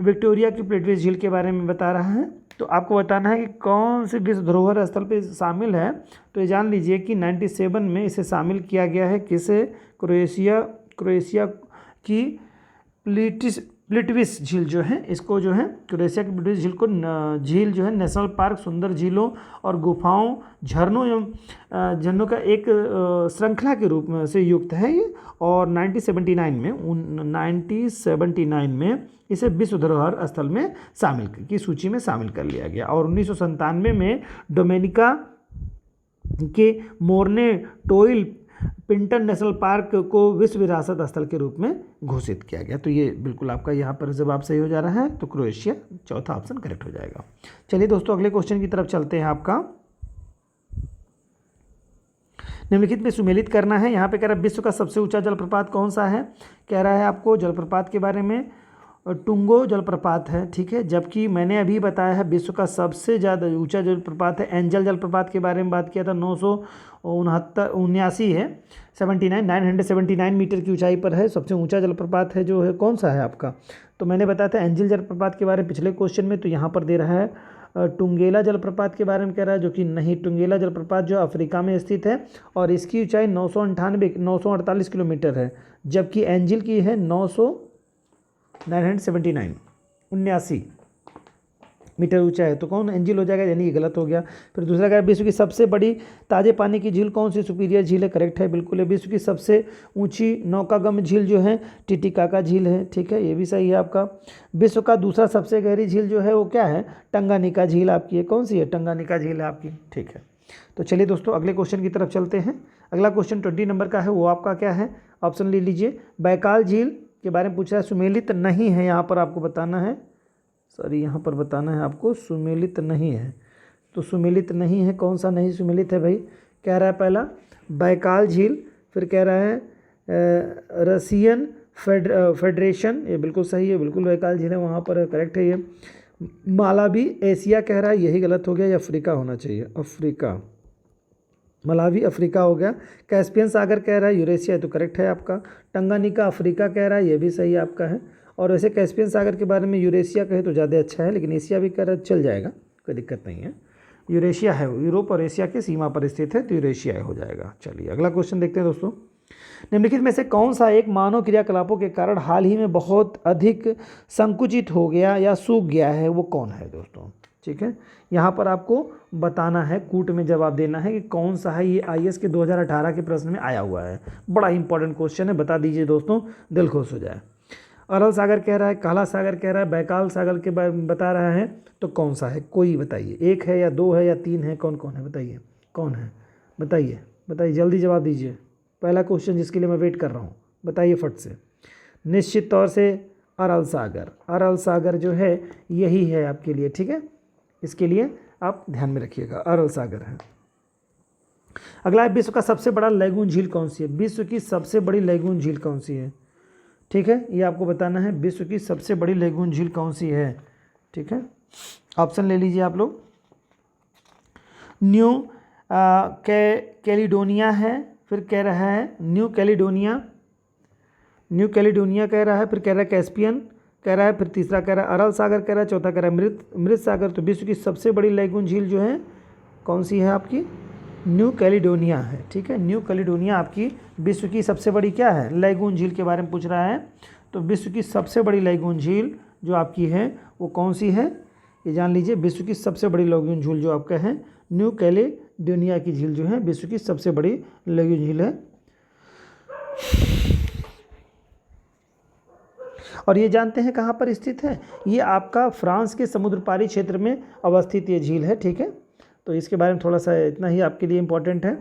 विक्टोरिया की प्लिटविस झील के बारे में बता रहा है। तो आपको बताना है कि कौन से विश्व धरोहर स्थल पे शामिल है। तो ये जान लीजिए कि 97 में इसे शामिल किया गया है। किसे? क्रोएशिया की प्लिटविस झील जो है, इसको जो है क्रोएशिया की प्लिटविस झील को झील जो है नेशनल पार्क सुंदर झीलों और गुफाओं, झरनों का एक श्रृंखला के रूप में से युक्त है ये। और 1979 में इसे विश्व धरोहर स्थल में शामिल की सूची में शामिल कर लिया गया। और 1997 में डोमिनिका के मोर्ने टोइल पिंटन नेशनल पार्क को विश्व विरासत स्थल के रूप में घोषित किया गया। तो ये बिल्कुल आपका यहाँ पर जवाब सही हो जा रहा है, तो क्रोएशिया चौथा ऑप्शन करेक्ट हो जाएगा। चलिए दोस्तों अगले क्वेश्चन की तरफ चलते हैं। आपका निम्नलिखित में सुमेलित करना है। यहाँ पे कह रहा है विश्व का सबसे ऊंचा जलप्रपात कौन सा है? कह रहा है आपको जलप्रपात के बारे में टुंगो जलप्रपात है, ठीक है। जबकि मैंने अभी बताया है विश्व का सबसे ज़्यादा ऊंचा जलप्रपात है एंजल जलप्रपात के बारे में बात किया था, 979 है, 979 मीटर की ऊंचाई पर है। सबसे ऊंचा जलप्रपात है जो है कौन सा है आपका? तो मैंने बताया था एंजल जलप्रपात के बारे में पिछले क्वेश्चन में। तो यहाँ पर दे रहा है टुंगेला जलप्रपात के बारे में कह रहा है, जो कि नहीं, टुंगेला जलप्रपात जो अफ्रीका में स्थित है और इसकी ऊंचाई 948 किलोमीटर है, जबकि एंजिल की है 979 मीटर ऊंचा है। तो कौन एंजिल हो जाएगा, यानी ये गलत हो गया। फिर दूसरा क्या है, विश्व की सबसे बड़ी ताजे पानी की झील कौन सी, सुपीरियर झील है, करेक्ट है, बिल्कुल है। विश्व की सबसे ऊंची नौकागम्य झील जो है टिटिकाका झील है, ठीक है, ये भी सही है आपका। विश्व का दूसरा सबसे गहरी झील जो है वो क्या है, टंगानिका झील आपकी है, कौन सी है, टंगानिका झील है आपकी, ठीक है। तो चलिए दोस्तों अगले क्वेश्चन की तरफ चलते हैं। अगला क्वेश्चन 20 नंबर का है, वो आपका क्या है, ऑप्शन ले लीजिए। बैकाल झील के बारे में पूछा है, सुमेलित नहीं है, यहाँ पर आपको बताना है, सॉरी यहाँ पर बताना है आपको, सुमेलित नहीं है। तो सुमेलित नहीं है, कौन सा नहीं सुमेलित है भाई, कह रहा है पहला बैकाल झील, फिर कह रहा है रसियन फेडरेशन, ये बिल्कुल सही है, बिल्कुल बैकाल झील है, वहाँ पर करेक्ट है ये। मालावी एशिया कह रहा है, यही गलत हो गया, ये अफ्रीका होना चाहिए, अफ्रीका, मलावी अफ्रीका हो गया। कैस्पियन सागर कह रहा है यूरेशिया है, तो करेक्ट है आपका। टंगानिका अफ्रीका कह रहा है, ये भी सही आपका है। और वैसे कैस्पियन सागर के बारे में यूरेशिया कहे तो ज़्यादा अच्छा है, लेकिन एशिया भी कह रहा है, चल जाएगा, कोई दिक्कत नहीं है। यूरेशिया है, यूरोप और एशिया की सीमा पर स्थित है, तो यूरेशिया हो जाएगा। चलिए अगला क्वेश्चन देखते हैं दोस्तों। निम्नलिखित में से कौन सा एक मानव क्रियाकलापों के कारण हाल ही में बहुत अधिक संकुचित हो गया या सूख गया है, वो कौन है दोस्तों, ठीक है। यहाँ पर आपको बताना है, कूट में जवाब देना है कि कौन सा है। ये IAS के 2018 के प्रश्न में आया हुआ है, बड़ा इंपॉर्टेंट क्वेश्चन है, बता दीजिए दोस्तों, दिल खुश हो जाए। अरल सागर कह रहा है, काला सागर कह रहा है, बैकाल सागर के बारे में बता रहा है, तो कौन सा है, कोई बताइए, एक है या दो है या तीन है, कौन कौन है बताइए, कौन है बताइए, बताइए जल्दी जवाब दीजिए। पहला क्वेश्चन जिसके लिए मैं वेट कर रहा हूँ, बताइए फट से। निश्चित तौर से अरल सागर, अरल सागर जो है यही है आपके लिए, ठीक है, इसके लिए आप ध्यान में रखिएगा, अरल सागर है। अगला है, विश्व का सबसे बड़ा लैगून झील कौन सी है, विश्व की सबसे बड़ी लैगून झील कौन सी है, ठीक है, ये आपको बताना है, विश्व की सबसे बड़ी लैगून झील कौन सी है, ठीक है। ऑप्शन ले लीजिए आप लोग। न्यू कैलिडोनिया है, फिर कह रहा है न्यू कैलिडोनिया, न्यू कैलिडोनिया कह रहा है, फिर कह रहा है कैस्पियन कह रहा है, फिर तीसरा कह रहा है अरल सागर कह रहा है, चौथा कह रहा है मृत सागर। तो विश्व की सबसे बड़ी लैगून झील जो है कौन सी है आपकी, न्यू कैलिडोनिया है, ठीक है। न्यू कैलिडोनिया आपकी विश्व की सबसे बड़ी क्या है, लैगून झील के बारे में पूछ रहा है। तो विश्व की सबसे बड़ी लैगून झील जो आपकी है वो कौन सी है, ये जान लीजिए। विश्व की सबसे बड़ी लैगून झील जो आपका है, न्यू कैलिडोनिया की झील जो है विश्व की सबसे बड़ी लैगून झील है। और ये जानते हैं कहाँ पर स्थित है, ये आपका फ्रांस के समुद्र पारी क्षेत्र में अवस्थित ये झील है, ठीक है। तो इसके बारे में थोड़ा सा इतना ही आपके लिए इम्पोर्टेंट है।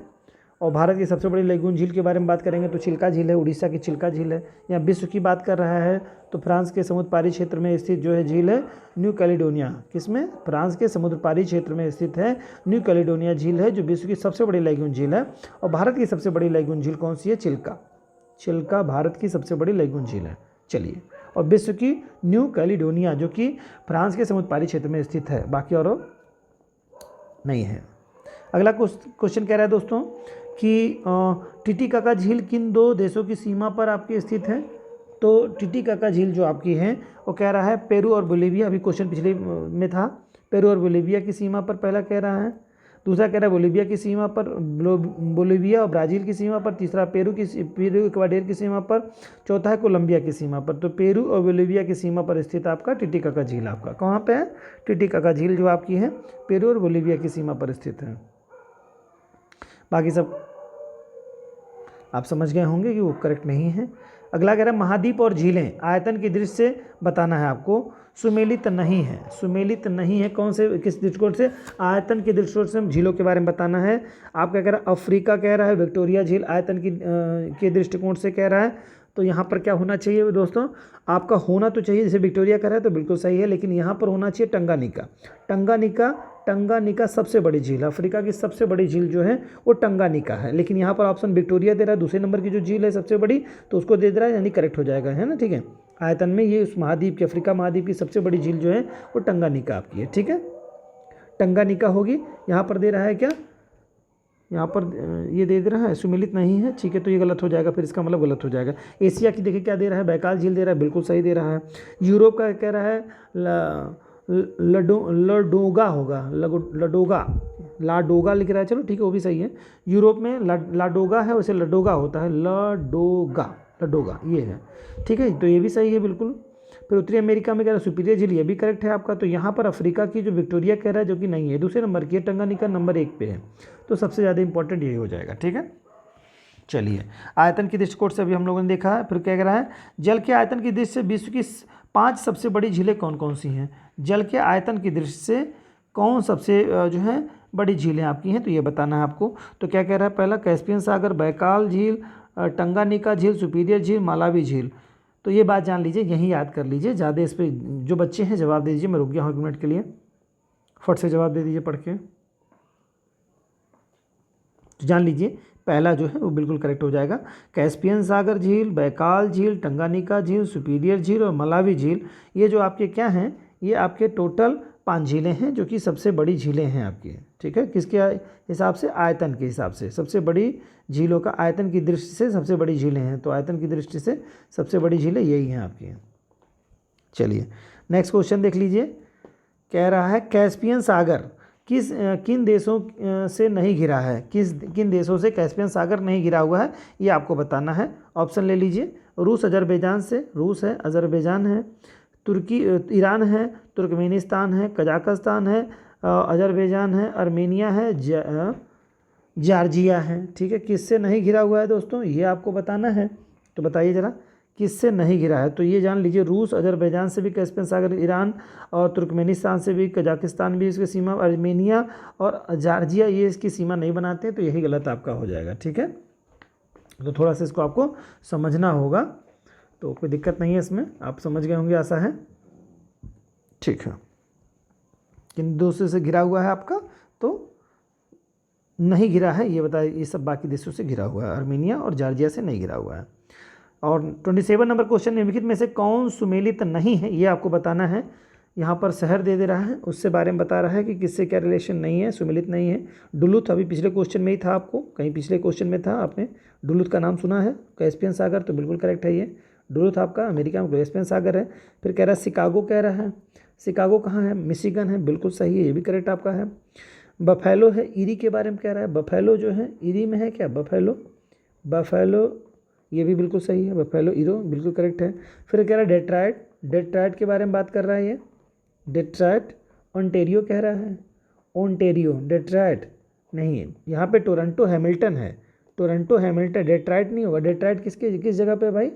और भारत की सबसे बड़ी लैगून झील के बारे में बात करेंगे तो चिल्का झील है, उड़ीसा की चिल्का झील है। या विश्व की बात कर रहा है तो फ्रांस के समुद्र पारी क्षेत्र में स्थित जो है झील है न्यू कैलिडोनिया, किसमें, फ्रांस के समुद्र पारी क्षेत्र में स्थित है न्यू कैलिडोनिया झील है, जो विश्व की सबसे बड़ी लैगून झील है। और भारत की सबसे बड़ी लैगून झील कौन सी है, चिल्का, चिल्का भारत की सबसे बड़ी लैगून झील है। चलिए, और विश्व की न्यू कैलिडोनिया जो कि फ्रांस के समुद्र पारी क्षेत्र में स्थित है, बाकी और नहीं है। अगला क्वेश्चन कह रहा है दोस्तों कि टिटिकाका झील किन दो देशों की सीमा पर आपकी स्थित है। तो टिटिकाका झील जो आपकी है वो कह रहा है पेरू और बोलीविया, अभी क्वेश्चन पिछले में था, पेरू और बोलीविया की सीमा पर पहला कह रहा है, दूसरा कह रहा है बोलीविया की सीमा पर, बोलीविया और ब्राज़ील की सीमा पर, तीसरा पेरू इक्वाडोर की सीमा पर, चौथा है कोलंबिया की सीमा पर। तो पेरू और बोलीविया की सीमा पर स्थित आपका टिटिकाका झील आपका कहाँ पे है, टिटिकाका झील जो आपकी है पेरू और बोलीविया की सीमा पर स्थित है। बाकी सब आप समझ गए होंगे कि वो करेक्ट नहीं है। अगला कह रहा है महाद्वीप और झीलें आयतन की दृष्टि से बताना है आपको, सुमेलित नहीं है, सुमेलित नहीं है, कौन से किस दृष्टिकोण से, आयतन के दृष्टिकोण से झीलों के बारे में बताना है। आप क्या कह रहा है, अफ्रीका कह रहा है, विक्टोरिया झील आयतन की के दृष्टिकोण से कह रहा है। तो यहाँ पर क्या होना चाहिए दोस्तों, आपका होना तो चाहिए, जैसे विक्टोरिया कह रहा है तो बिल्कुल सही है, लेकिन यहाँ पर होना चाहिए टंगानिका। टंगानिका, टंगानिका सबसे बड़ी झील, अफ्रीका की सबसे बड़ी झील जो है वो टंगानिका है, लेकिन यहाँ पर ऑप्शन विक्टोरिया दे रहा है, दूसरे नंबर की जो झील है सबसे बड़ी तो उसको दे रहा है, यानी करेक्ट हो जाएगा, है ना, ठीक है। आयतन में ये उस महाद्वीप की, अफ्रीका महाद्वीप की सबसे बड़ी झील जो है वो टंगानिका आपकी है, ठीक है, टंगानिका होगी। यहाँ पर दे रहा है क्या, यहाँ पर ये दे रहा है सुमेलित नहीं है, ठीक है, तो ये गलत हो जाएगा, फिर इसका मतलब गलत हो जाएगा। एशिया की देखिए क्या दे रहा है, बैकाल झील दे रहा है, बिल्कुल सही दे रहा है। यूरोप का कह रहा है लडोगा होगा, लडोगा, लाडोगा लिख रहा है, चलो ठीक है वो भी सही है। यूरोप में लाडोगा है, वैसे लडोगा होता है, लडोगा, लडोगा ये है, ठीक है, तो ये भी सही है बिल्कुल। फिर उत्तरी अमेरिका में कह रहा है सुपीरियर झील, ये भी करेक्ट है आपका। तो यहाँ पर अफ्रीका की जो विक्टोरिया कह रहा है, जो कि नहीं है, दूसरे नंबर की है, टंगानिका नंबर 1 पे है, तो सबसे ज़्यादा इंपॉर्टेंट यही हो जाएगा, ठीक है। चलिए, आयतन की दृष्टिकोण से अभी हम लोगों ने देखा है। फिर क्या कह रहा है, जल के आयतन की दृष्टि से विश्व की 5 सबसे बड़ी झीलें कौन कौन सी हैं। जल के आयतन की दृष्टि से कौन सबसे जो है बड़ी झीलें आपकी हैं, तो ये बताना है आपको। तो क्या कह रहा है, पहला कैस्पियन सागर, बैकाल झील, टंगानिका झील, सुपीरियर झील, मालावी झील। तो ये बात जान लीजिए, यहीं याद कर लीजिए, ज़्यादा इस पर जो बच्चे हैं जवाब दे दीजिए, मैं रुक गया हूँ 1 मिनट के लिए, फट से जवाब दे दीजिए पढ़ के। तो जान लीजिए पहला जो है वो बिल्कुल करेक्ट हो जाएगा, कैस्पियन सागर झील, बैकाल झील, टंगानिका झील, सुपीरियर झील और मलावी झील। ये जो आपके क्या हैं, ये आपके टोटल 5 झीलें हैं जो कि सबसे बड़ी झीलें हैं आपकी, ठीक है। किसके हिसाब से, आयतन के हिसाब से सबसे बड़ी झीलों का आयतन की दृष्टि से सबसे बड़ी झीलें हैं, तो आयतन की दृष्टि से सबसे बड़ी झीलें यही हैं आपकी। चलिए नेक्स्ट क्वेश्चन देख लीजिए, कह रहा है कैस्पियन सागर किन देशों से नहीं घिरा है, किन देशों से कैस्पियन सागर नहीं घिरा हुआ है, ये आपको बताना है। ऑप्शन ले लीजिए, रूस अजरबैजान से, रूस है, अजरबैजान है, तुर्की ईरान है, तुर्कमेनिस्तान है, कजाकिस्तान है, अजरबैजान है, आर्मेनिया है, जॉर्जिया है, ठीक है। किससे नहीं घिरा हुआ है दोस्तों, ये आपको बताना है, तो बताइए ज़रा किससे नहीं घिरा है। तो ये जान लीजिए, रूस अजरबैजान से भी कैस्पियन सागर, ईरान और तुर्कमेनिस्तान से भी, कजाकिस्तान भी इसकी सीमा, आर्मेनिया और जॉर्जिया ये इसकी सीमा नहीं बनाते, तो यही गलत आपका हो जाएगा, ठीक है। तो थोड़ा सा इसको आपको समझना होगा, तो कोई दिक्कत नहीं है इसमें, आप समझ गए होंगे आशा है, ठीक है। किन देशों से घिरा हुआ है आपका, तो नहीं घिरा है, ये बताइए, ये सब बाकी देशों से घिरा हुआ है, आर्मेनिया और जॉर्जिया से नहीं घिरा हुआ है। और 27 नंबर क्वेश्चन, निम्नलिखित में से कौन सुमेलित नहीं है, ये आपको बताना है। यहाँ पर शहर दे रहा है, उससे बारे में बता रहा है कि किससे क्या रिलेशन नहीं है, सुमेलित नहीं है। डुलुथ अभी पिछले क्वेश्चन में ही था, आपको कहीं पिछले क्वेश्चन में था, आपने डुलुथ का नाम सुना है। कैस्पियन सागर तो बिल्कुल करेक्ट है, ये डुलुथ आपका अमेरिका में कैस्पियन सागर है। फिर कह रहा है शिकागो, कह रहा है शिकागो कहाँ है, मिशिगन है, बिल्कुल सही है, ये भी करेक्ट आपका है। बफेलो है, ईरी के बारे में कह रहा है, बफेलो जो है ईरी में है क्या, बफेलो ये भी बिल्कुल सही है, बफेलो ईरो बिल्कुल करेक्ट है। फिर कह रहा है डेट्रायट के बारे में बात कर रहा है, ये डेट्रायट, ओंटेरियो कह रहा है, ओंटेरियो, डेट्रायट नहीं है, यहाँ पे टोरंटो हैमिल्टन है, टोरंटो हैमिल्टन, डेट्रायट नहीं होगा। डेट्रायट किस जगह पे भाई,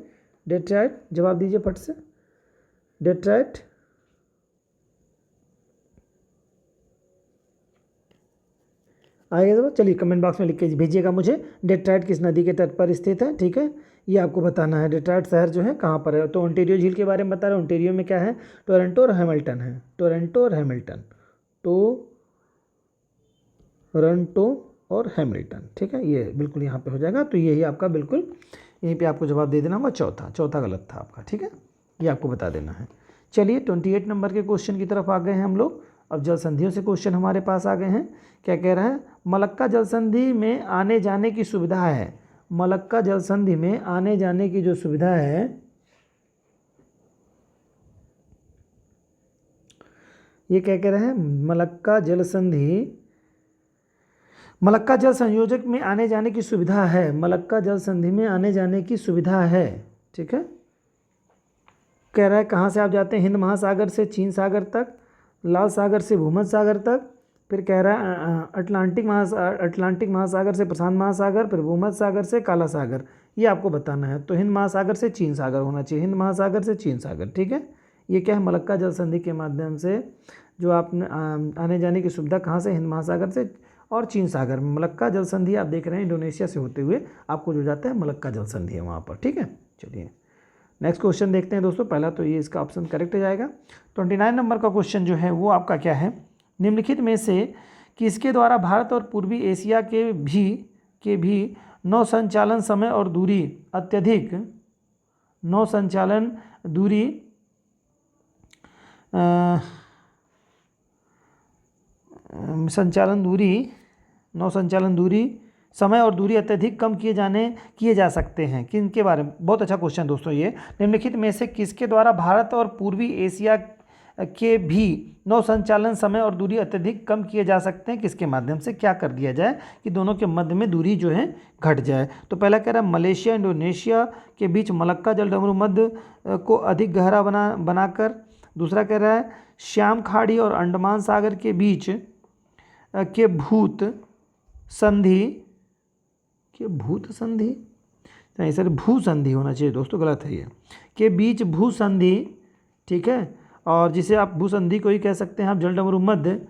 डेट्रायट जवाब दीजिए फट से, डेट्रायट आएगा जवाब, चलिए कमेंट बॉक्स में लिख के भेजिएगा मुझे, डेट्रायट किस नदी के तट पर स्थित है, ठीक है, ये आपको बताना है। डेट्रायट शहर जो है कहाँ पर है, तो ओंटेरियो झील के बारे में बता रहे हैं। ओंटेरियो में क्या है, टोरंटो और हैमिल्टन है, टोरंटो और हैमिल्टन, ठीक है, ये बिल्कुल यहाँ पे हो जाएगा। तो यही आपका बिल्कुल यहीं पे आपको जवाब दे देना होगा, चौथा गलत था आपका, ठीक है, ये आपको बता देना है। चलिए 28 नंबर के क्वेश्चन की तरफ आ गए हैं हम लोग। अब जल संधियों से क्वेश्चन हमारे पास आ गए हैं। क्या कह रहा है, मलक्का जल संधि में आने जाने की सुविधा है, मलक्का जल संधि में आने जाने की जो सुविधा है, ये क्या कह रहे हैं, मलक्का जल संयोजक में आने जाने की सुविधा है, मलक्का जल संधि में आने जाने की सुविधा है, ठीक है। कह रहा है कहाँ से आप जाते हैं, हिंद महासागर से चीन सागर तक, लाल सागर से भूमध्य सागर तक, फिर कह रहा है अटलांटिक महासागर से प्रशांत महासागर, फिर भूमध्य सागर से काला सागर, ये आपको बताना है। तो हिंद महासागर से चीन सागर होना चाहिए, हिंद महासागर से चीन सागर, ठीक है। ये क्या है, मलक्का जल संधि के माध्यम से जो आपने आने जाने की सुविधा कहाँ से, हिंद महासागर से और चीन सागर में। मलक्का जल संधि आप देख रहे हैं इंडोनेशिया से होते हुए आपको जो जाता है मलक्का जल संधि है वहाँ पर, ठीक है। चलिए नेक्स्ट क्वेश्चन देखते हैं दोस्तों। पहला तो ये इसका ऑप्शन करेक्ट हो जाएगा। 29 नंबर का क्वेश्चन जो है वो आपका क्या है, निम्नलिखित में से किसके द्वारा भारत और पूर्वी एशिया के भी नौ संचालन समय और दूरी अत्यधिक, नौ संचालन दूरी समय और दूरी अत्यधिक कम किए जा सकते हैं, किन के बारे में। बहुत अच्छा क्वेश्चन दोस्तों ये, निम्नलिखित में से किसके द्वारा भारत और पूर्वी एशिया के भी नौ संचालन समय और दूरी अत्यधिक कम किए जा सकते हैं। किसके माध्यम से? क्या कर दिया जाए कि दोनों के मध्य में दूरी जो है घट जाए। तो पहला कह रहा है मलेशिया इंडोनेशिया के बीच मलक्का जलडमरू मध्य को अधिक गहरा बनाकर। दूसरा कह रहा है श्याम खाड़ी और अंडमान सागर के बीच के भूत संधि नहीं सर, भूसंधि होना चाहिए दोस्तों, गलत है ये, के बीच भूसंधि, ठीक है, और जिसे आप भूसंधि को ही कह सकते हैं आप, जलडमरू मध्य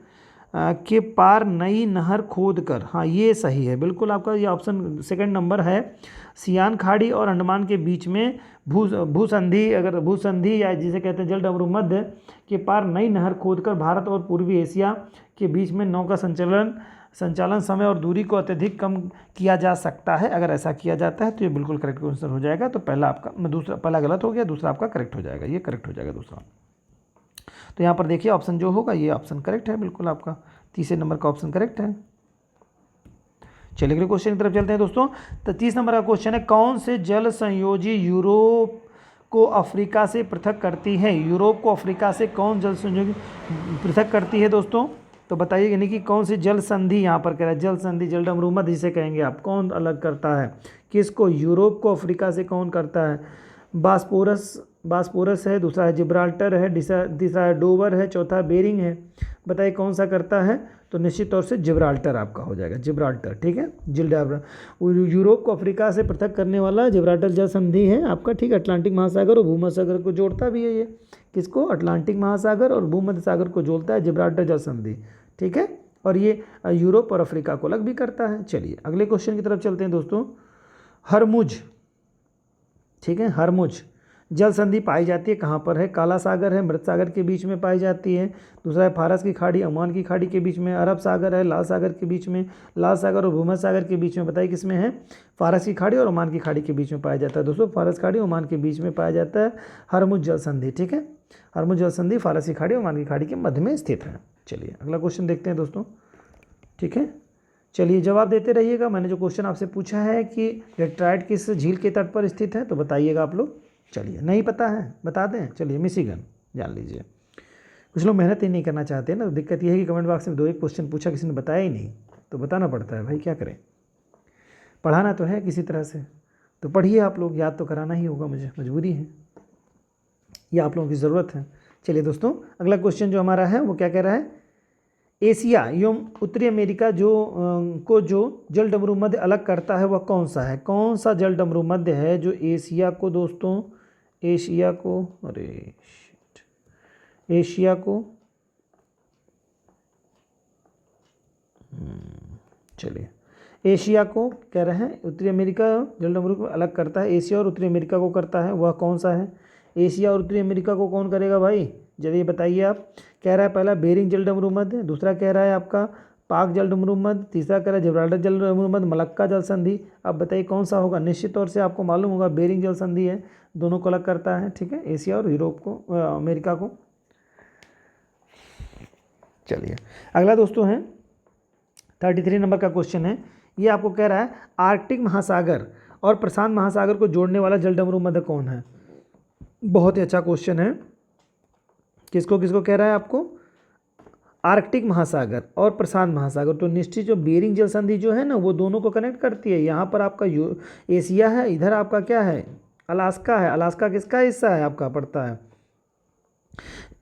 के पार नई नहर खोद कर। हाँ ये सही है बिल्कुल, आपका ये ऑप्शन सेकंड नंबर है। सियान खाड़ी और अंडमान के बीच में भूसंधि, अगर भूसंधि या जिसे कहते हैं जलडमरू मध्य के पार नई नहर खोदकर भारत और पूर्वी एशिया के बीच में नौका संचालन समय और दूरी को अत्यधिक कम किया जा सकता है। अगर ऐसा किया जाता है तो ये बिल्कुल करेक्ट आंसर हो जाएगा। तो पहला आपका, दूसरा पहला गलत हो गया, दूसरा आपका करेक्ट हो जाएगा, ये करेक्ट हो जाएगा दूसरा। तो यहाँ पर देखिए ऑप्शन जो होगा ये ऑप्शन करेक्ट है बिल्कुल, आपका तीसरे नंबर का ऑप्शन करेक्ट है। चलिए अगले क्वेश्चन की तरफ चलते हैं दोस्तों। तो 30 नंबर का क्वेश्चन है, कौन से जल संयोजी यूरोप को अफ्रीका से पृथक करती है? यूरोप को अफ्रीका से कौन जल संयोजी पृथक करती है दोस्तों? तो बताइए, यानी कि कौन सी जल संधि यहाँ पर कह रहा है, जल संधि जलडमरू मध्य जिसे कहेंगे आप, कौन अलग करता है किसको? यूरोप को अफ्रीका से कौन करता है? बास्पोरस है, दूसरा है जिब्राल्टर है, तीसरा है डोवर है, चौथा बेरिंग है। बताइए कौन सा करता है? तो निश्चित तौर से जिब्राल्टर आपका हो जाएगा, जिब्राल्टर, ठीक है। यूरोप को अफ्रीका से पृथक करने वाला जिब्राल्टर जल संधि है आपका, ठीक है। अटलांटिक महासागर और भूमध्य सागर को जोड़ता भी है ये, किसको? अटलांटिक महासागर और भूमध्य सागर को जोड़ता है जिब्राल्टर जल संधि, ठीक है। और ये यूरोप और अफ्रीका को अलग भी करता है। चलिए अगले क्वेश्चन की तरफ चलते हैं दोस्तों। हरमुज, ठीक है, हरमुज जल संधि पाई जाती है कहाँ पर है? काला सागर है, मृत सागर के बीच में पाई जाती है। दूसरा है फारस की खाड़ी, ओमान की खाड़ी के बीच में, अरब सागर है, लाल सागर के बीच में, लाल सागर और भूमध्य सागर के बीच में। बताइए किस में है? फारस की खाड़ी और ओमान की खाड़ी के बीच में पाया जाता है दोस्तों, फारस खाड़ी ओमान के बीच में पाया जाता है हरमुज जल संधि, ठीक है। हरमुज जल संधि फारस की खाड़ी और ओमान की खाड़ी के मध्य में स्थित है। चलिए अगला क्वेश्चन देखते हैं दोस्तों, ठीक है। चलिए जवाब देते रहिएगा। मैंने जो क्वेश्चन आपसे पूछा है कि लेट्राइट किस झील के तट पर स्थित है, तो बताइएगा आप लोग। चलिए नहीं पता है बता दें, चलिए मिशिगन जान लीजिए। कुछ लोग मेहनत ही नहीं करना चाहते हैं ना, तो दिक्कत यह है कि कमेंट बॉक्स में 2-1 क्वेश्चन पूछा, किसी ने बताया ही नहीं, तो बताना पड़ता है भाई, क्या करें, पढ़ाना तो है किसी तरह से, तो पढ़िए आप लोग, याद तो कराना ही होगा, मुझे मजबूरी है, ये आप लोगों की ज़रूरत है। चलिए दोस्तों अगला क्वेश्चन जो हमारा है वो क्या कह रहा है? एशिया एवं उत्तरी अमेरिका जो जलडमरू मध्य अलग करता है वह कौन सा है? कौन सा जलडमरू मध्य है जो एशिया को दोस्तों, एशिया को, अरे एशिया को, चलिए एशिया को कह रहे हैं, उत्तरी अमेरिका जलडमरू को अलग करता है, एशिया और उत्तरी अमेरिका को करता है, वह कौन सा है? एशिया और उत्तरी अमेरिका को कौन करेगा भाई? जल्दी बताइए आप। कह रहा है पहला बेरिंग जलडमरू मध्य, दूसरा कह रहा है आपका पाक जलडमरू मध्य, तीसरा कह रहा है जिब्राल्टर जलडमरू मध्य, मलक्का जल संधि। अब बताइए कौन सा होगा? निश्चित तौर से आपको मालूम होगा बेरिंग जल संधि है, दोनों को अलग करता है, ठीक है, एशिया और यूरोप को, अमेरिका को। चलिए अगला दोस्तों है 33 नंबर का क्वेश्चन है, ये आपको कह रहा है आर्कटिक महासागर और प्रशांत महासागर को जोड़ने वाला जलडमरू मध्य कौन है? बहुत ही अच्छा क्वेश्चन है। किसको किसको कह रहा है आपको? आर्कटिक महासागर और प्रशांत महासागर। तो निश्चित जो बेरिंग जल संधि जो है ना वो दोनों को कनेक्ट करती है। यहाँ पर आपका एशिया है, इधर आपका क्या है? अलास्का है। अलास्का किसका हिस्सा है? आपका पड़ता है,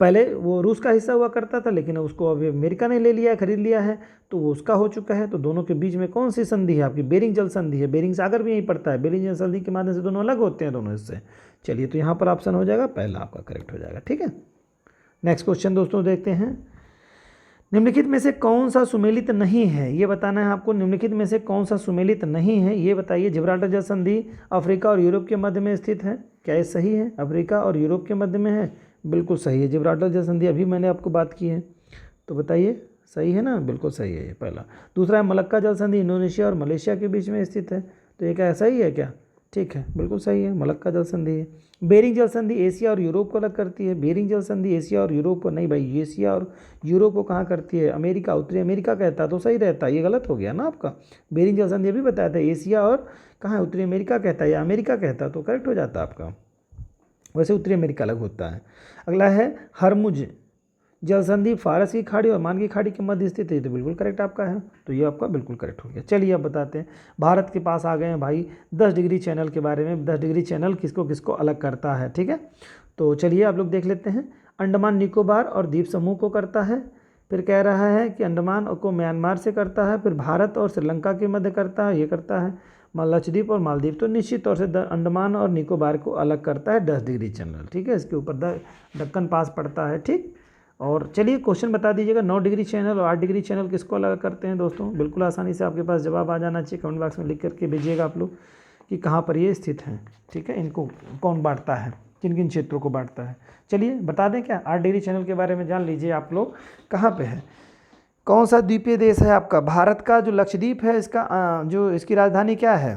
पहले वो रूस का हिस्सा हुआ करता था, लेकिन उसको अभी अमेरिका ने ले लिया है, खरीद लिया है, तो वो उसका हो चुका है। तो दोनों के बीच में कौन सी संधि है आपकी? बेरिंग जल संधि है। बेरिंग सागर भी यहीं पड़ता है, बेरिंग जल संधि के माध्यम से दोनों अलग होते हैं, दोनों हिस्से। चलिए तो यहाँ पर ऑप्शन हो जाएगा पहला आपका करेक्ट हो जाएगा, ठीक है। नेक्स्ट क्वेश्चन दोस्तों देखते हैं, निम्नलिखित में से कौन सा सुमेलित नहीं है? ये बताना है आपको, निम्नलिखित में से कौन सा सुमेलित नहीं है ये बताइए। जिब्राल्टर जल संधि अफ्रीका और यूरोप के मध्य में स्थित है, क्या ये सही है? अफ्रीका और यूरोप के मध्य में है, बिल्कुल सही है। जिब्राल्टर जल संधि अभी मैंने आपको बात की है, तो बताइए सही है ना? बिल्कुल सही है ये पहला। दूसरा है मलक्का जल संधि इंडोनेशिया और मलेशिया के बीच में स्थित है, तो ये क्या सही है क्या? ठीक है, बिल्कुल सही है, मलक्का जल संधि है। बेरिंग जल संधि एशिया और यूरोप को अलग करती है। बेरिंग जल संधि एशिया और यूरोप को नहीं भाई, एशिया और यूरोप को कहाँ करती है? अमेरिका, उत्तरी अमेरिका कहता तो सही रहता, ये गलत हो गया ना आपका। बेरिंग जल संधि अभी बताया था एशिया और कहाँ उत्तरी अमेरिका कहता है या अमेरिका कहता, तो करेक्ट हो जाता आपका। वैसे उत्तरी अमेरिका अलग होता है। अगला है हरमुज जल संधि फारस की खाड़ी और ओमान की खाड़ी के मध्य स्थित है, तो बिल्कुल करेक्ट आपका है, तो ये आपका बिल्कुल करेक्ट हो गया। चलिए अब बताते हैं, भारत के पास आ गए हैं भाई 10 डिग्री चैनल के बारे में। 10 डिग्री चैनल किसको किसको अलग करता है, ठीक है। तो चलिए आप लोग देख लेते हैं। अंडमान निकोबार और द्वीप समूह को करता है, फिर कह रहा है कि अंडमान को म्यांमार से करता है, फिर भारत और श्रीलंका के मध्य करता है, ये करता है लक्षद्वीप और मालदीव। तो निश्चित तौर से अंडमान और निकोबार को अलग करता है 10 डिग्री चैनल, ठीक है। इसके ऊपर दक्कन पास पड़ता है, ठीक। और चलिए क्वेश्चन बता दीजिएगा, 9 डिग्री चैनल और 8 डिग्री चैनल किसको अलग करते हैं दोस्तों। बिल्कुल आसानी से आपके पास जवाब आ जाना चाहिए, कमेंट बॉक्स में लिख करके भेजिएगा आप लोग कि कहाँ पर ये स्थित हैं, ठीक है। इनको कौन बांटता है, किन किन क्षेत्रों को बांटता है। चलिए बता दें क्या, 8 डिग्री चैनल के बारे में जान लीजिए आप लोग। कहाँ पे है, कौन सा द्वीपीय देश है आपका, भारत का जो लक्षद्वीप है इसका जो इसकी राजधानी क्या है,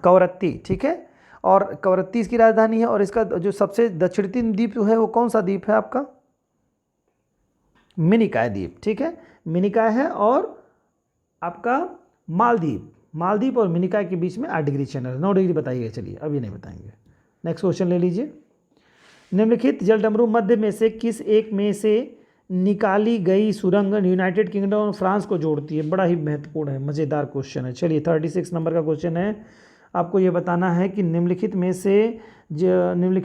कवरत्ती, ठीक है। और कवरत्ती इसकी राजधानी है। और इसका जो सबसे दक्षिणी द्वीप है वो कौन सा द्वीप है आपका, मिनिकॉय द्वीप, ठीक है। मिनिकॉय है। और आपका मालदीव और मिनिकॉय के बीच में 8 डिग्री चैनल, 9 डिग्री बताइएगा। चलिए अभी नहीं बताएंगे। नेक्स्ट क्वेश्चन ले लीजिए। निम्नलिखित जलडमरू मध्य में से किस एक में से निकाली गई सुरंग यूनाइटेड किंगडम और फ्रांस को जोड़ती है। बड़ा ही महत्वपूर्ण है, मज़ेदार क्वेश्चन है। चलिए 36 नंबर का क्वेश्चन है। आपको ये बताना है कि निम्नलिखित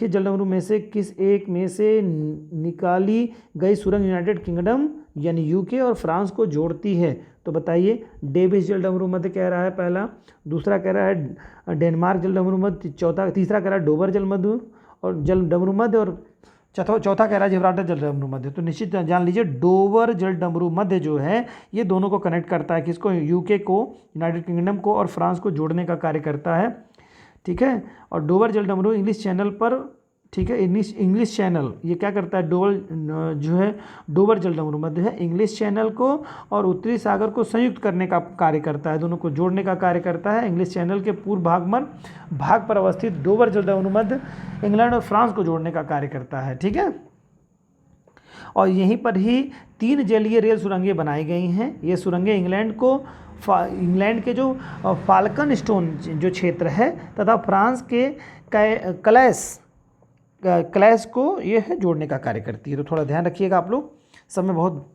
जलडमरू में से किस एक में से निकाली गई सुरंग यूनाइटेड किंगडम यानी यूके और फ्रांस को जोड़ती है। तो बताइए, डेविस जलडमरू मध्य कह रहा है पहला, दूसरा कह रहा है डेनमार्क जलडमरू मध्य, तीसरा कह रहा है डोवर जलडमरू मध्य और चौथा कह रहा है जिब्राल्टर जलडमरू मध्य। तो निश्चित जान लीजिए, डोवर जलडमरू मध्य जो है ये दोनों को कनेक्ट करता है, किसको, यूके को, यूनाइटेड किंगडम को और फ्रांस को जोड़ने का कार्य करता है, ठीक है। और डोवर जलडमरू इंग्लिश चैनल पर, ठीक है, इंग्लिश चैनल ये क्या करता है, डोवर जलडमरू मध्य है, इंग्लिश चैनल को और उत्तरी सागर को संयुक्त करने का कार्य करता है, दोनों को जोड़ने का कार्य करता है। इंग्लिश चैनल के पूर्व भाग पर अवस्थित डोवर जलडमरू मध्य इंग्लैंड और फ्रांस को जोड़ने का कार्य करता है, ठीक है। और यहीं पर ही 3 जलीय रेल सुरंगें बनाई गई हैं। ये सुरंगें इंग्लैंड के जो फाल्कन स्टोन जो क्षेत्र है तथा फ्रांस के क्लैश को ये है जोड़ने का कार्य करती है। तो थोड़ा ध्यान रखिएगा आप लोग। समय बहुत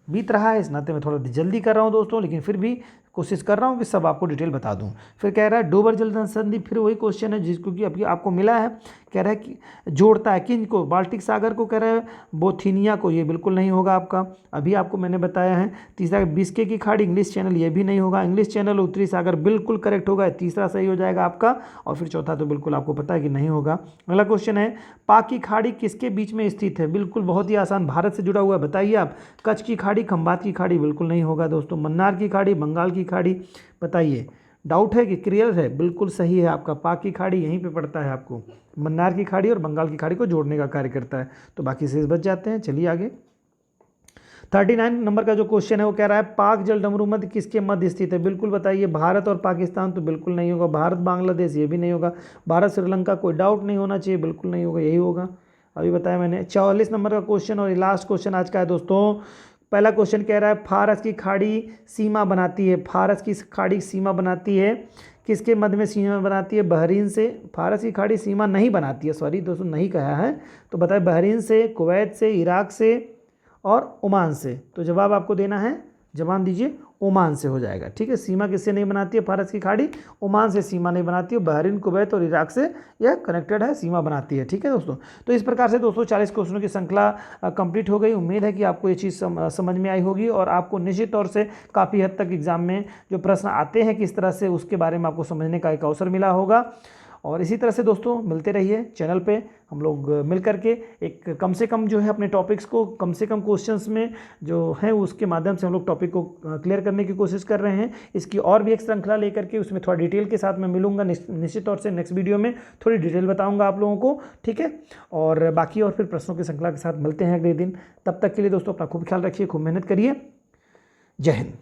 बीत रहा है, इस नाते मैं थोड़ा जल्दी कर रहा हूँ दोस्तों, लेकिन फिर भी कोशिश कर रहा हूँ कि सब आपको डिटेल बता दूँ। फिर कह रहा है डोवर जल संधि, फिर वही क्वेश्चन है जिसको कि अभी आपको मिला है। कह रहा है कि जोड़ता है किन को, बाल्टिक सागर को, कह रहा है बोथिनिया को, ये बिल्कुल नहीं होगा आपका, अभी आपको मैंने बताया है। तीसरा बिस्के की खाड़ी, इंग्लिश चैनल, ये भी नहीं होगा। इंग्लिश चैनल उत्तरी सागर बिल्कुल करेक्ट होगा, तीसरा सही हो जाएगा आपका। और फिर चौथा तो बिल्कुल आपको पता है कि नहीं होगा। अगला क्वेश्चन है, पाक की खाड़ी किसके बीच में स्थित है। बिल्कुल बहुत ही आसान, भारत से जुड़ा हुआ है। बताइए आप, कच्छ की खाड़ी, खंबात की खाड़ी, बिल्कुल नहीं होगा दोस्तों। मन्नार की खाड़ी, बंगाल की खाड़ी, बताइए। डाउट है कि क्लियर है, बिल्कुल सही है आपका। पाक की खाड़ी यहीं पे पड़ता है आपको, मन्नार की खाड़ी और बंगाल की खाड़ी को जोड़ने का कार्य करता है। तो बाकी शेष बच जाते हैं। चलिए आगे 39 नंबर का जो क्वेश्चन है वो कह रहा है पाक जलडमरू मध्य किसके मध्य स्थित है। बिल्कुल बताइए, भारत और पाकिस्तान, तो बिल्कुल नहीं होगा। भारत बांग्लादेश, ये भी नहीं होगा। भारत श्रीलंका, कोई डाउट नहीं होना चाहिए, बिल्कुल नहीं होगा, यही होगा, अभी बताया मैंने। 44 नंबर का क्वेश्चन और लास्ट क्वेश्चन आज का है दोस्तों। पहला क्वेश्चन कह रहा है फारस की खाड़ी सीमा बनाती है। फारस की खाड़ी सीमा बनाती है किसके मध्य में सीमा बनाती है, बहरीन से। फारस की खाड़ी सीमा नहीं बनाती है, सॉरी दोस्तों, नहीं कहा है, तो बताए बहरीन से, कुवैत से, इराक से और ओमान से। तो जवाब आपको देना है, जवाब दीजिए, ओमान से हो जाएगा, ठीक है। सीमा किससे नहीं बनाती है फारस की खाड़ी, ओमान से सीमा नहीं बनाती है। बहरीन, कुवैत और इराक से यह कनेक्टेड है, सीमा बनाती है, ठीक है दोस्तों। तो इस प्रकार से दोस्तों 40 क्वेश्चनों की श्रृंखला कंप्लीट हो गई। उम्मीद है कि आपको ये चीज़ समझ में आई होगी और आपको निश्चित तौर से काफ़ी हद तक एग्जाम में जो प्रश्न आते हैं किस तरह से, उसके बारे में आपको समझने का एक अवसर मिला होगा। और इसी तरह से दोस्तों मिलते रहिए चैनल पे, हम लोग मिल करके एक कम से कम जो है अपने टॉपिक्स को कम से कम क्वेश्चंस में जो है उसके माध्यम से हम लोग टॉपिक को क्लियर करने की कोशिश कर रहे हैं। इसकी और भी एक श्रृंखला लेकर के उसमें थोड़ा डिटेल के साथ मैं मिलूंगा निश्चित तौर से। नेक्स्ट वीडियो में थोड़ी डिटेल बताऊंगा आप लोगों को, ठीक है। और बाकी और फिर प्रश्नों की श्रृंखला के साथ मिलते हैं अगले दिन। तब तक के लिए दोस्तों अपना खूब ख्याल रखिए, खूब मेहनत करिए। जय हिंद।